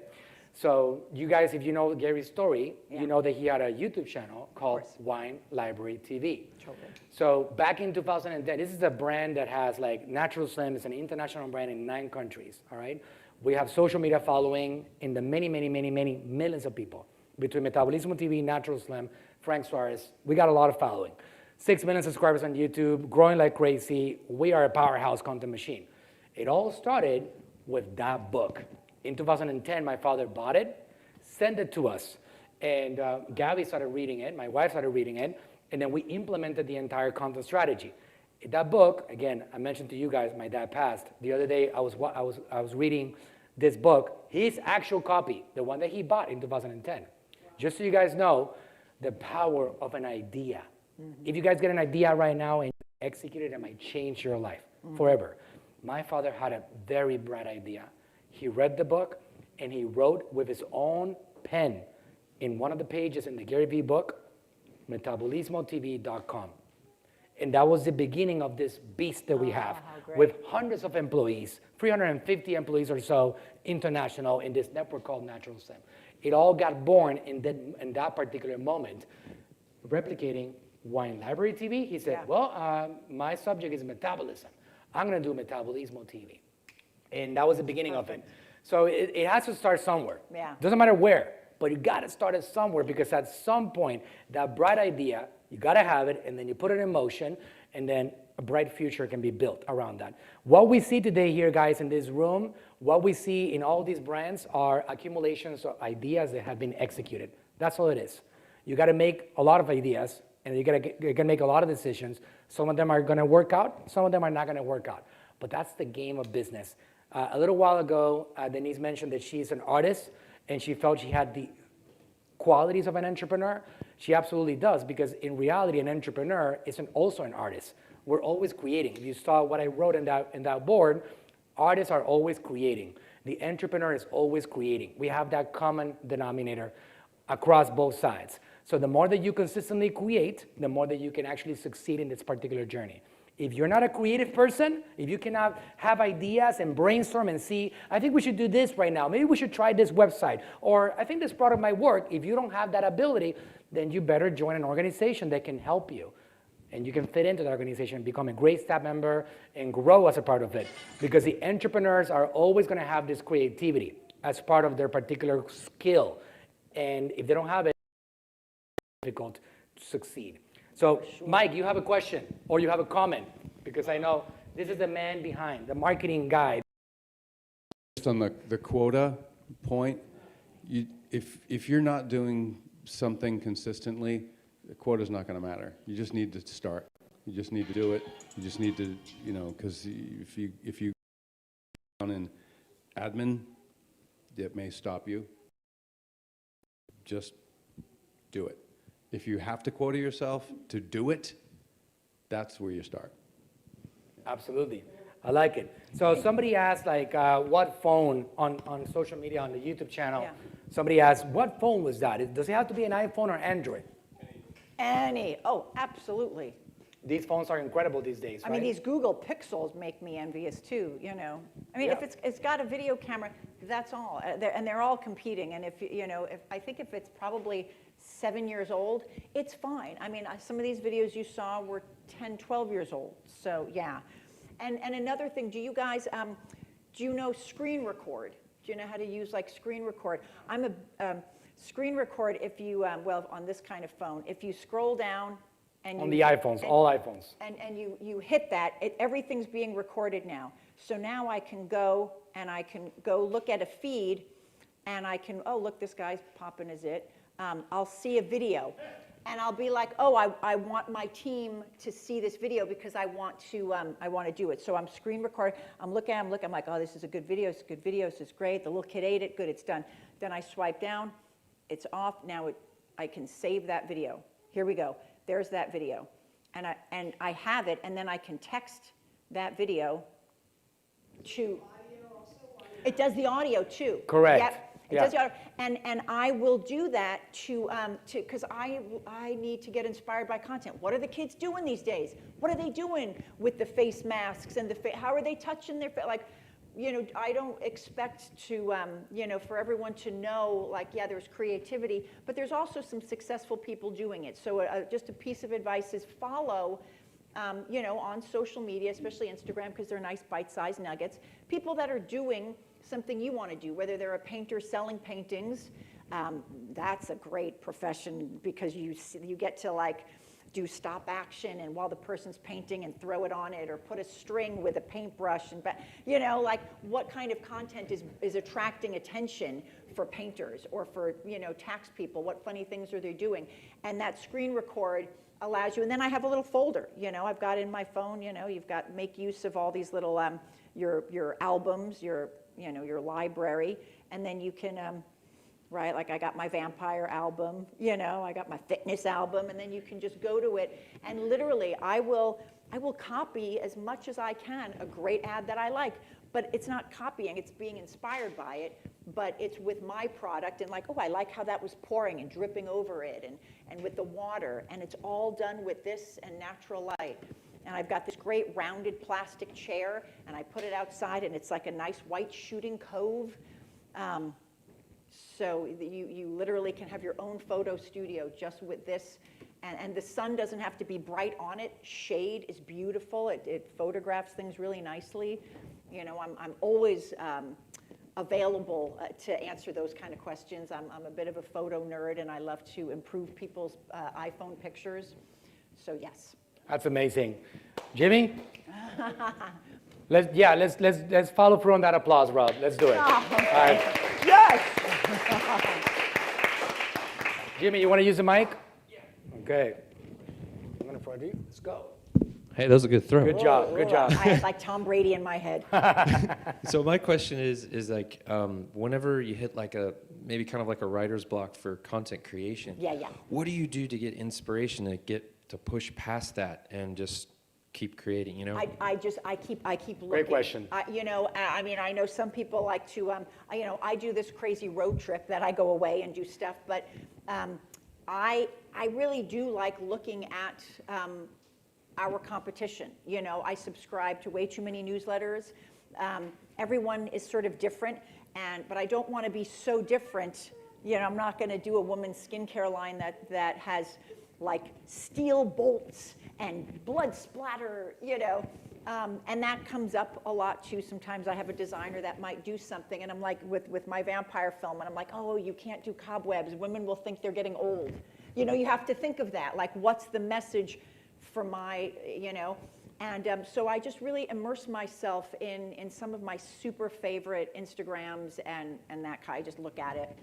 So you guys, if you know Gary's story, you know that he had a YouTube channel called Wine Library TV. Totally. So back in 2010, this is a brand that has like Natural Slim. It's an international brand in 9 countries, all right? We have social media following in the many, many, many, many millions of people. Between Metabolismo TV, Natural Slim, Frank Suarez, we got a lot of following. 6 million subscribers on YouTube, growing like crazy. We are a powerhouse content machine. It all started with that book. In 2010, my father bought it, sent it to us, and Gabby started reading it, my wife started reading it, and then we implemented the entire content strategy. That book, again, I mentioned to you guys, my dad passed. The other day, I was reading this book, his actual copy, the one that he bought in 2010. Just so you guys know, the power of an idea. If you guys get an idea right now and execute it, it might change your life forever. My father had a very bright idea. He read the book and he wrote with his own pen in one of the pages in the Gary Vee book, metabolismotv.com. And that was the beginning of this beast that we have with hundreds of employees, 350 employees or so, international, in this network called Natural Slim. It all got born in that particular moment, replicating Wine Library TV. He said, well, my subject is metabolism. I'm going to do Metabolismo TV. And that was the beginning of it. So it has to start somewhere. Yeah. Doesn't matter where, but you got to start it somewhere, because at some point, that bright idea, you got to have it, and then you put it in motion, and then a bright future can be built around that. What we see today here, guys, in this room, what we see in all these brands are accumulations of ideas that have been executed. That's all it is. You got to make a lot of ideas, and you're gonna make a lot of decisions. Some of them are gonna work out, some of them are not gonna work out. But that's the game of business. A little while ago, Denice mentioned that she's an artist, and she felt she had the qualities of an entrepreneur. She absolutely does, because in reality, an entrepreneur is also an artist. We're always creating. If you saw what I wrote in that board, artists are always creating. The entrepreneur is always creating. We have that common denominator across both sides. So the more that you consistently create, the more that you can actually succeed in this particular journey. If you're not a creative person, if you cannot have ideas and brainstorm and see, I think we should do this right now. Maybe we should try this website. Or I think this product might work. If you don't have that ability, then you better join an organization that can help you. And you can fit into the organization, become a great staff member, and grow as a part of it. Because the entrepreneurs are always going to have this creativity as part of their particular skill. And if they don't have it, it's difficult to succeed. So, Mike, you have a question or you have a comment? Because I know this is the man behind, the marketing guy. Just on the quota point, if you're not doing something consistently, the quota's not going to matter. You just need to start. You just need to do it. You just need to, because if you down in admin, it may stop you. Just do it. If you have to quota yourself to do it, that's where you start. Absolutely. I like it. So somebody asked, like, what phone on social media, on the YouTube channel, Yeah. somebody asked, what phone was that? Does it have to be an iPhone or Android? Oh, absolutely. These phones are incredible these days, I right? mean, these Google Pixels make me envious too, I mean, Yeah. if it's got a video camera, that's all. And they're all competing. And if I think if it's probably 7 years old, it's fine. I mean, some of these videos you saw were 10, 12 years old. So yeah. And another thing, do you guys, do you know screen record? Do you know how to use like screen record? I'm a screen record if you, well, on this kind of phone, if you scroll down and On the iPhones, all iPhones. and you hit that, everything's being recorded now. So now I can go and I can go look at a feed and I can, oh, look, this guy's popping his it. I'll see a video and I'll be like, oh, I want my team to see this video because I want to do it. So I'm screen recording, I'm looking, I'm like, oh, this is a good video, this is great. The little kid ate it, good, it's done. Then I swipe down, it's off. Now I can save that video. Here we go. There's that video. And I have it, and then I can text that video to, it does the audio too. Correct. Yep. It does the audio. And I will do that because I need to get inspired by content. What are the kids doing these days? What are they doing with the face masks and how are they touching their face? Like, I don't expect to, for everyone to know, like, yeah, there's creativity, but there's also some successful people doing it. So just a piece of advice is follow, on social media, especially Instagram, because they're nice bite-sized nuggets, people that are doing something you want to do, whether they're a painter selling paintings. That's a great profession because you get to, like, do stop action and while the person's painting and throw it on it, or put a string with a paintbrush and like what kind of content is attracting attention for painters or for tax people, what funny things are they doing, and that screen record allows you. And then I have a little folder, I've got in my phone, you've got make use of all these little your albums, your library, and then you can right, like I got my vampire album, I got my fitness album, and then you can just go to it, and literally I will copy as much as I can a great ad that I like, but it's not copying, it's being inspired by it, but it's with my product, and like, oh, I like how that was pouring and dripping over it, and with the water, and it's all done with this and natural light. And I've got this great rounded plastic chair, and I put it outside, and it's like a nice white shooting cove. So you literally can have your own photo studio just with this. And the sun doesn't have to be bright on it. Shade is beautiful. It photographs things really nicely. I'm always available to answer those kind of questions. I'm a bit of a photo nerd, and I love to improve people's iPhone pictures. So yes. That's amazing. Jimmy? Let's follow through on that applause, Rob. Let's do it. Oh, okay. All right. Yes! Jimmy, you want to use the mic? Yeah. Okay. I'm going to front you. Let's go. Hey, that was a good throw. Good job, good job. I had like Tom Brady in my head. So my question is like, whenever you hit like maybe kind of like a writer's block for content creation. Yeah, yeah. What do you do to get inspiration to push past that and just keep creating, you know? I keep looking. Great question. I mean, I know some people like to, I do this crazy road trip that I go away and do stuff, but I really do like looking at our competition. I subscribe to way too many newsletters. Everyone is sort of different, but I don't want to be so different. I'm not going to do a woman's skincare line that has like steel bolts and blood splatter, and that comes up a lot too. Sometimes I have a designer that might do something, and I'm like, with my vampire film, and I'm like, oh, you can't do cobwebs. Women will think they're getting old. You have to think of that. Like, what's the message for my, And so I just really immerse myself in some of my super favorite Instagrams and that kind. I just look at it,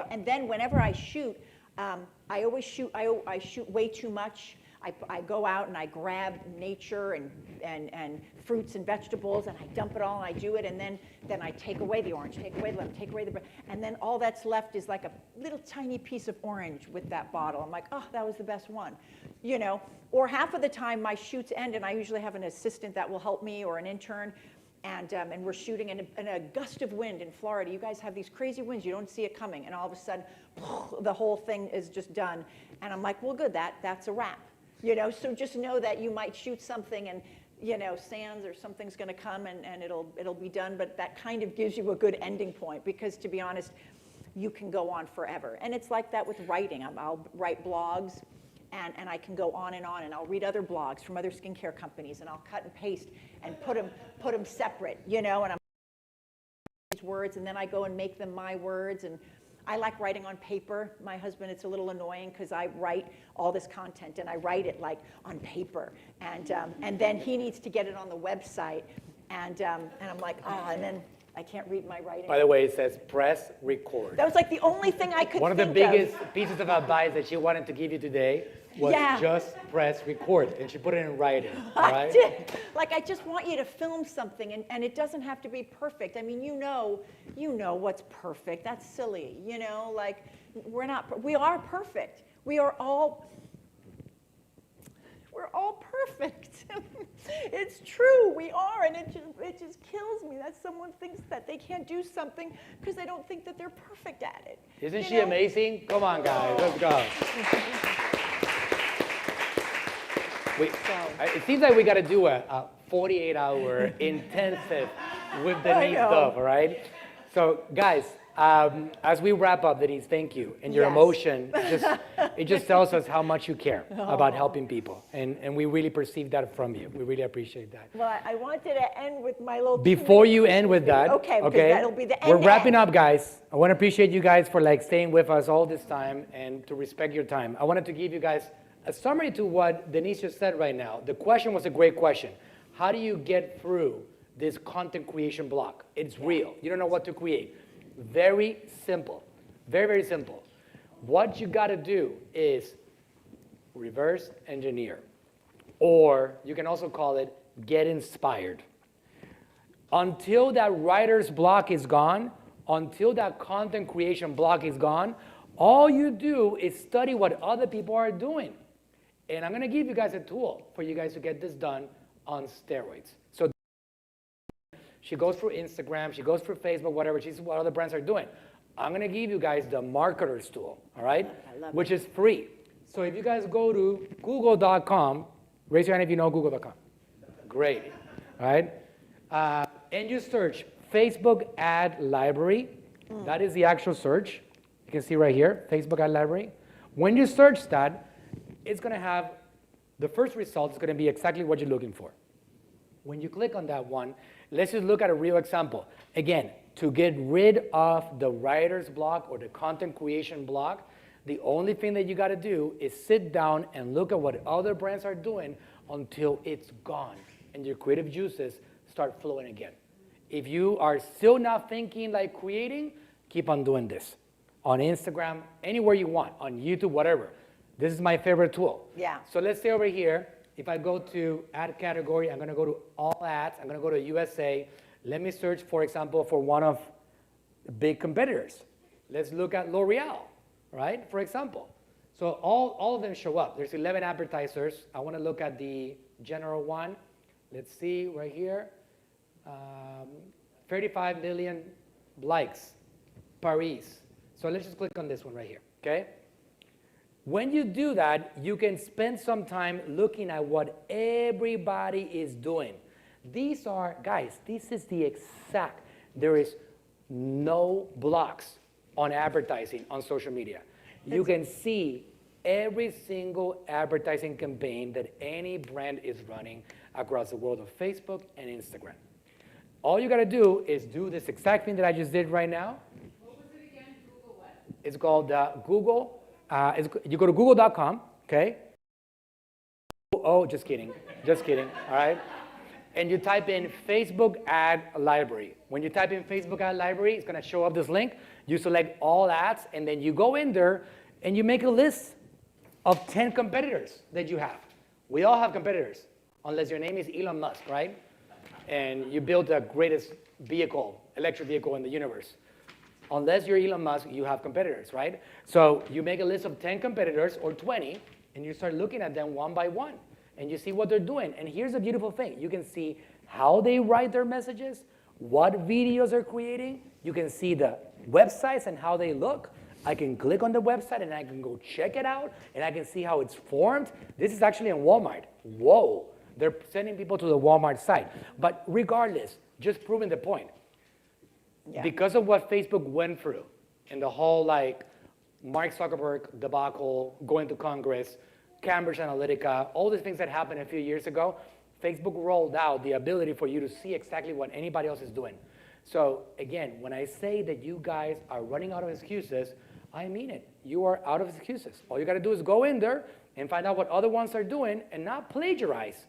And then whenever I shoot, I always shoot. I shoot way too much. I go out and I grab nature and fruits and vegetables, and I dump it all and I do it, and then I take away the orange, take away the lemon, take away the, and then all that's left is like a little tiny piece of orange with that bottle. I'm like, oh, that was the best one, Or half of the time my shoots end, and I usually have an assistant that will help me or an intern, and we're shooting in a gust of wind in Florida. You guys have these crazy winds, you don't see it coming, and all of a sudden, the whole thing is just done, and I'm like, well, good, that's a wrap. So just know that you might shoot something and, sands or something's going to come and it'll be done. But that kind of gives you a good ending point because, to be honest, you can go on forever. And it's like that with writing. I'll write blogs and I can go on, and I'll read other blogs from other skincare companies, and I'll cut and paste and put them separate, and I'm these words, and then I go and make them my words. And I like writing on paper. My husband, it's a little annoying because I write all this content and I write it like on paper, and then he needs to get it on the website, and I'm like, and then I can't read my writing. By the way, it says press record. That was like the only thing I could One of the think biggest pieces of advice that she wanted to give you today was just press record, and she put it in writing, all right? I did. Like, I just want you to film something, and it doesn't have to be perfect. I mean, you know what's perfect. That's silly, like, we are perfect. We're all perfect. It's true, we are, and it just kills me that someone thinks that they can't do something because they don't think that they're perfect at it. Isn't she amazing? Come on, guys, let's go. It seems like we got to do a 48-hour intensive with Denice Duff, all right? So, guys, as we wrap up, Denice, thank you. And your emotion, it just tells us how much you care about helping people. And we really perceive that from you. We really appreciate that. Well, I wanted to end with my little... Before you end with that, okay, that'll be the end. We're wrapping up, guys. I want to appreciate you guys for staying with us all this time and to respect your time. I wanted to give you guys a summary to what Denice just said right now. The question was a great question. How do you get through this content creation block? It's real. You don't know what to create. Very simple. Very, very simple. What you got to do is reverse engineer. Or you can also call it get inspired. Until that writer's block is gone, until that content creation block is gone, all you do is study what other people are doing. And I'm going to give you guys a tool for you guys to get this done on steroids. So she goes through Instagram, she goes through Facebook, whatever, she sees what other brands are doing. I'm going to give you guys the marketer's tool, all right? Which is free. So if you guys go to google.com, raise your hand if you know google.com. Great, all right? And you search Facebook ad library. That is the actual search. You can see right here, Facebook ad library. When you search that, it's going to have, the first result is going to be exactly what you're looking for. When you click on that one, let's just look at a real example. Again, to get rid of the writer's block or the content creation block, the only thing that you got to do is sit down and look at what other brands are doing until it's gone and your creative juices start flowing again. If you are still not thinking like creating, keep on doing this. On Instagram, anywhere you want, on YouTube, whatever. This is my favorite tool. Yeah. So let's say over here, If I go to ad category, I'm going to go to all ads. I'm going to go to USA. Let me search, for example, for one of the big competitors. Let's look at L'Oreal, right? For example. So all of them show up. There's 11 advertisers. I want to look at the general one. Let's see right here. 35 million likes, Paris. So let's just click on this one right here, okay? When you do that, you can spend some time looking at what everybody is doing. These are, guys, this is the exact, there is no blocks on advertising on social media. You can see every single advertising campaign that any brand is running across the world of Facebook and Instagram. All you gotta do is do this exact thing that I just did right now. What was it again? Google what? It's called Google. You go to google.com, okay? Oh, just kidding, all right? And you type in Facebook ad library. When you type in Facebook ad library, it's gonna show up this link. You select all ads, and then you go in there, and you make a list of 10 competitors that you have. We all have competitors, unless your name is Elon Musk, right? And you build the greatest vehicle, electric vehicle in the universe. Unless you're Elon Musk, you have competitors, right? So you make a list of 10 competitors or 20, and you start looking at them one by one, and you see what they're doing. And here's the beautiful thing. You can see how they write their messages, what videos they're creating. You can see the websites and how they look. I can click on the website, and I can go check it out, and I can see how it's formed. This is actually in Walmart. Whoa. They're sending people to the Walmart site. But regardless, just proving the point. Yeah. Because of what Facebook went through and the whole like Mark Zuckerberg debacle, going to Congress, Cambridge Analytica, all the things that happened a few years ago, Facebook rolled out the ability for you to see exactly what anybody else is doing. So again, when I say that you guys are running out of excuses, I mean it. You are out of excuses. All you got to do is go in there and find out what other ones are doing and not plagiarize.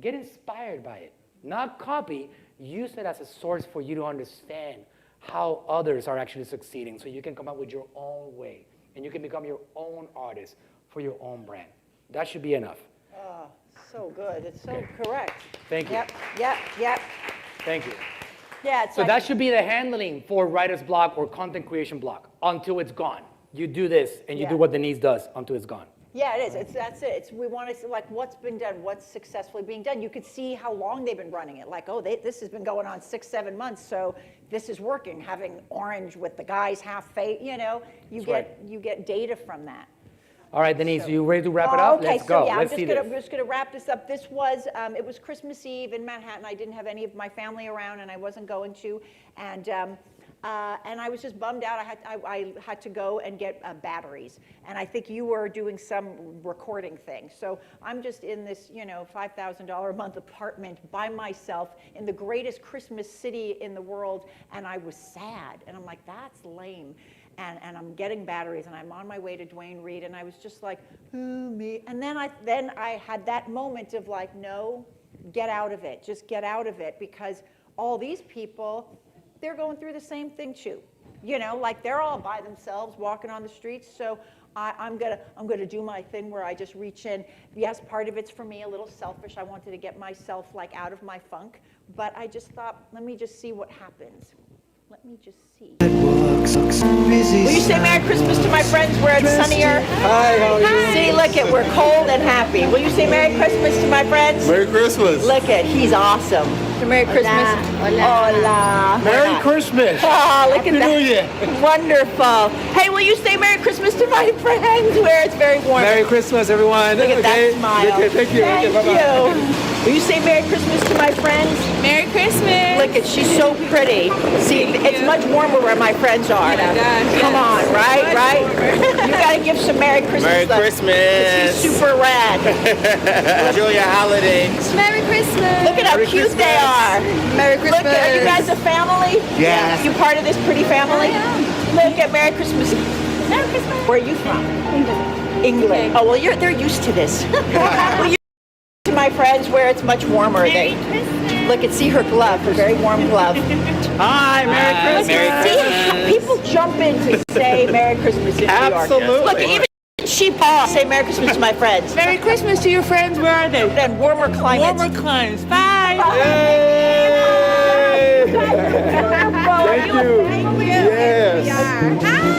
Get inspired by it, not copy. Use it as a source for you to understand how others are actually succeeding, so you can come up with your own way, and you can become your own artist for your own brand. That should be enough. Oh, so good. It's so correct. Thank you. Yep. Thank you. Yeah, it's So like, that should be the handling for writer's block or content creation block until it's gone. You do this, and you do what Denice does until it's gone. yeah, it is. That's it. We want to see like what's been done, what's successfully being done. You could see how long they've been running it. Like, oh, this has been going on 6-7 months, so this is working. Having orange with the guy's half face, you know, you get data from that. All right, Denice, you ready to wrap it up? Okay, Let's go. Yeah, Let's see this. I'm just gonna wrap this up. This was, it was Christmas Eve in Manhattan. I didn't have any of my family around, and I wasn't going to, and I was just bummed out. I had to go and get batteries, and I think you were doing some recording thing. So I'm just in this, you know, $5,000 a month apartment by myself in the greatest Christmas city in the world, and I was sad, and I'm like, that's lame. And I'm getting batteries, and I'm on my way to Duane Reade, and I was just like, oh, me. And then I had that moment of like, no, get out of it. Just get out of it, because all these people, they're going through the same thing too. You know, like they're all by themselves walking on the streets. So I'm gonna do my thing where I just reach in. Yes, part of it's for me, a little selfish. I wanted to get myself like out of my funk, but I just thought, let me just see what happens. Let me just see. Will you say Merry Christmas to my friends where it's sunnier? Hi, how are you? See, look it, we're cold and happy. Will you say Merry Christmas to my friends? Merry Christmas. Look it, he's awesome. Merry Christmas. Hola. Merry Christmas. Oh, look Happy at that. New Year. Wonderful. Hey, will you say Merry Christmas to my friends where it's very warm? Merry Christmas, everyone. Look at that smile. Okay, thank you. Thank Okay, bye-bye. you. Will you say Merry Christmas to my friends? Merry Christmas. Look at, she's so pretty. See, it's much warmer where my friends are. Come on, right? You gotta give some Merry Christmas. Merry love. Christmas. She's super rad. Enjoy your holidays. Merry Christmas. Look at how Merry cute Christmas. they are. Merry Christmas. Look, are you guys a family? Yes. You part of this pretty family? Look at Merry Christmas. Merry Christmas. Where are you from? England. Oh, well, they're used to this. Will you to my friends where it's much warmer? Merry Christmas. Look and see her glove, her very warm glove. Hi, Merry Christmas. See, people jump in to say Merry Christmas in New York. Absolutely. Look, even 𝗟𝗘𝗥𝗡. Say Merry Christmas to my friends. Merry Christmas to your friends. Where are they? And warmer climates. Warmer climes. Bye. Thank you. Yes.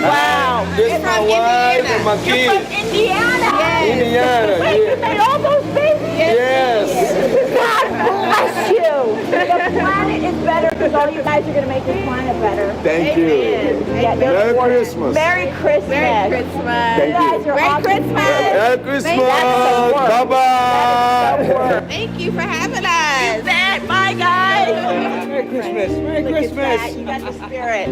Wow. This is my wife and my You're kids. from Indiana. Indiana. Wait, you made all those babies? Yes. God bless you. The planet is better because all you guys are going to make the planet better. Thank you. Yeah, Merry Christmas. Merry Christmas. Merry Christmas. You guys are Merry awesome. Christmas. Merry Christmas. That's the work. Bye-bye. Thank you for having us. Bye, guys. Merry Christmas. Merry Look at that. You got the spirit.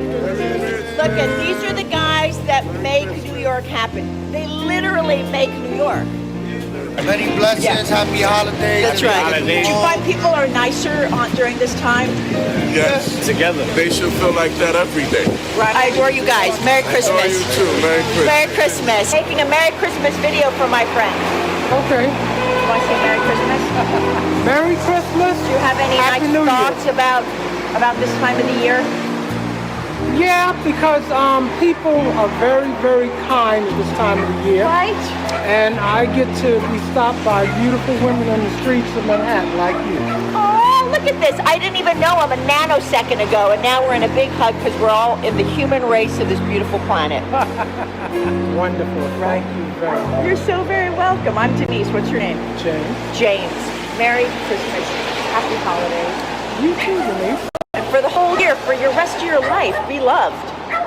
Look, and these are the guys that make New York happen. They literally make New York. Many blessings, happy holidays. That's right. Do you find people are nicer during this time? Yes. Together. They should feel like that every day. Right. I adore you guys. Merry Adore Christmas. you too. Merry Christmas. Merry Christmas. Taking a Merry Christmas video for my friend. Okay. You want to say Merry Christmas? Merry Christmas. Do you have any Happy New nice Year. thoughts about this time of the year? Yeah, because people are very, very kind at this time of the year. Right. And I get to be stopped by beautiful women on the streets of Manhattan like you. Oh, look at this. I didn't even know him a nanosecond ago, and now we're in a big hug because we're all in the human race of this beautiful planet. Wonderful. Thank you very much. You're so very welcome. I'm Denice. What's your name? James. James. Merry Christmas. Happy holidays. You too, Denise. And for the whole year, for your rest of your life, be loved.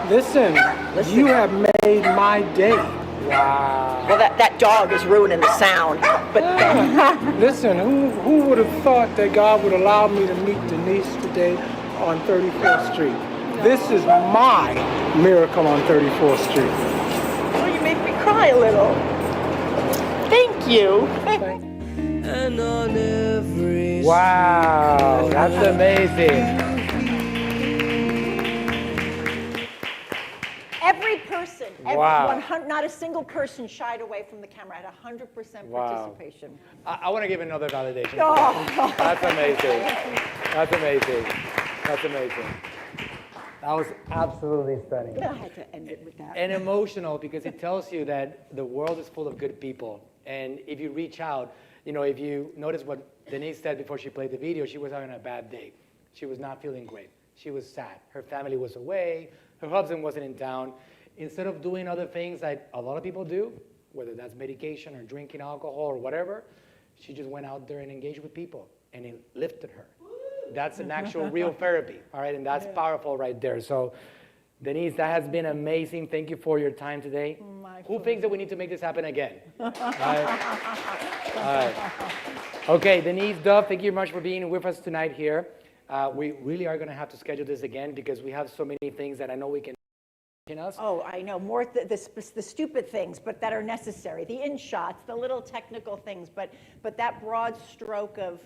Listen, you have made my day. Wow. Well, that dog is ruining the sound. But Listen, who would have thought that God would allow me to meet Denise today on 34th Street? This is my miracle on 34th Street. oh, you make me cry a little. Thank you. Wow, that's amazing. Every person, Wow. not a single person shied away from the camera. Had 100% Wow. participation. I want to give another validation. Oh. That's amazing. That's amazing. That's amazing. That was absolutely stunning. I had to end it with that. And emotional because it tells you that the world is full of good people. And if you reach out, if you notice what Denice said before she played the video, she was having a bad day. She was not feeling great. She was sad. Her family was away. Her husband wasn't in town. Instead of doing other things like a lot of people do, whether that's medication or drinking alcohol or whatever, she just went out there and engaged with people, and it lifted her. That's an actual real therapy, all right? And that's powerful right there. So, Denice, that has been amazing. Thank you for your time today. Who thinks that we need to make this happen again? All right. Okay, Denice, Duff, thank you very much for being with us tonight here. We really are going to have to schedule this again because we have so many things that I know we can us. Oh, I know, more the stupid things, but that are necessary. The in-shots, the little technical things, but that broad stroke of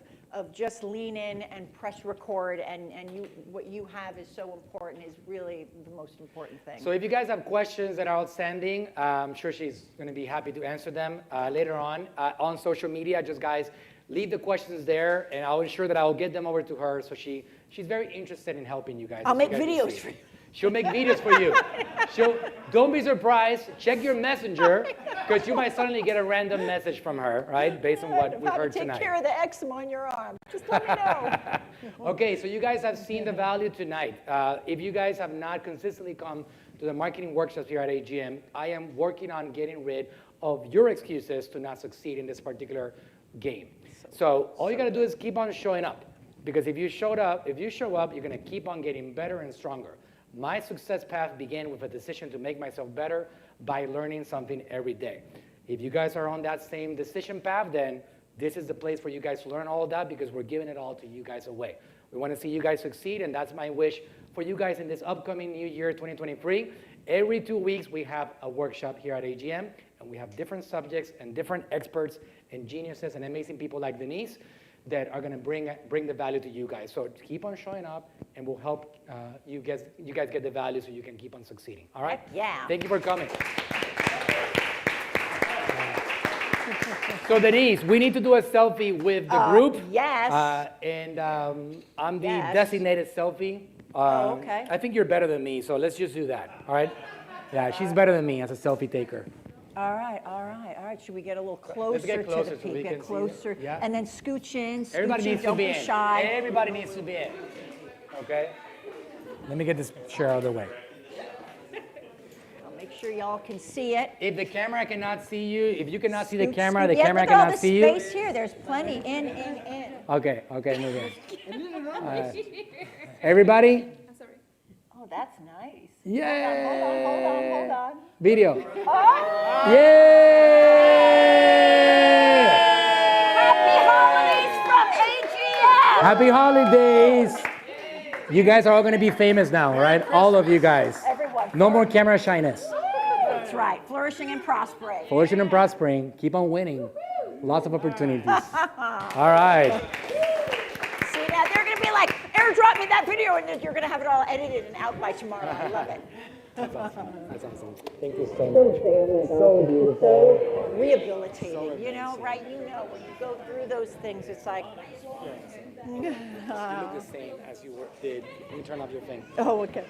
just lean in and press record and what you have is so important is really the most important thing. So if you guys have questions that are outstanding, I'm sure she's going to be happy to answer them later on social media. Just guys, leave the questions there, and I'll ensure that I'll get them over to her. So she's very interested in helping you guys. I'll make videos for you. She'll make videos for you. Don't be surprised. Check your messenger, because you might suddenly get a random message from her, right? Based on what we heard tonight. Take care of the eczema on your arm. Just let me know. Okay, so you guys have seen the value tonight. If you guys have not consistently come to the marketing workshops here at AGM, I am working on getting rid of your excuses to not succeed in this particular game. So all you got to do is keep on showing up, because if you show up, you're going to keep on getting better and stronger. My success path began with a decision to make myself better by learning something every day. If you guys are on that same decision path, then this is the place for you guys to learn all of that, because we're giving it all to you guys away. We want to see you guys succeed, and that's my wish for you guys in this upcoming new year, 2023. Every 2 weeks, we have a workshop here at AGM, and we have different subjects and different experts and geniuses and amazing people like Denice that are going to bring the value to you guys. So keep on showing up, and we'll help you guys get the value so you can keep on succeeding. All right? Yeah. Thank you for coming. So Denice, we need to do a selfie with the group. Yes. I'm the designated selfie. Okay. I think you're better than me, so let's just do that. All right? Yeah, she's better than me as a selfie taker. All right, all right, all right. Should we get a little closer Let's get closer to the so we peak? can Get see closer. it. Yeah. And then scooch in, Everybody scooch in, needs to don't be be in. shy. Everybody needs to be in. Okay? Let me get this chair out of the way. I'll make sure y'all can see it. If the camera cannot see you, if you cannot see the Scoot, camera, scoot. the Yeah, camera look at all cannot this see you. space here. There's plenty. In. Okay, move in. Everybody? Oh, that's nice. Yay! Hold on. Video. Oh! Yay! Happy holidays from AGS! Happy holidays! You guys are all going to be famous now, right? All of you guys. Everyone. No more camera shyness. That's right. Flourishing and prospering. Flourishing and prospering. Keep on winning. Lots of opportunities. All right. See, now they're going to be like, airdrop me that video, and then you're going to have it all edited and out by tomorrow. I love it. That's awesome. That's awesome. Thank you so much. So beautiful. So rehabilitating, you know, right? You know, when you go through those things, it's like, You look the same as you did. Let me turn off your thing. oh, okay.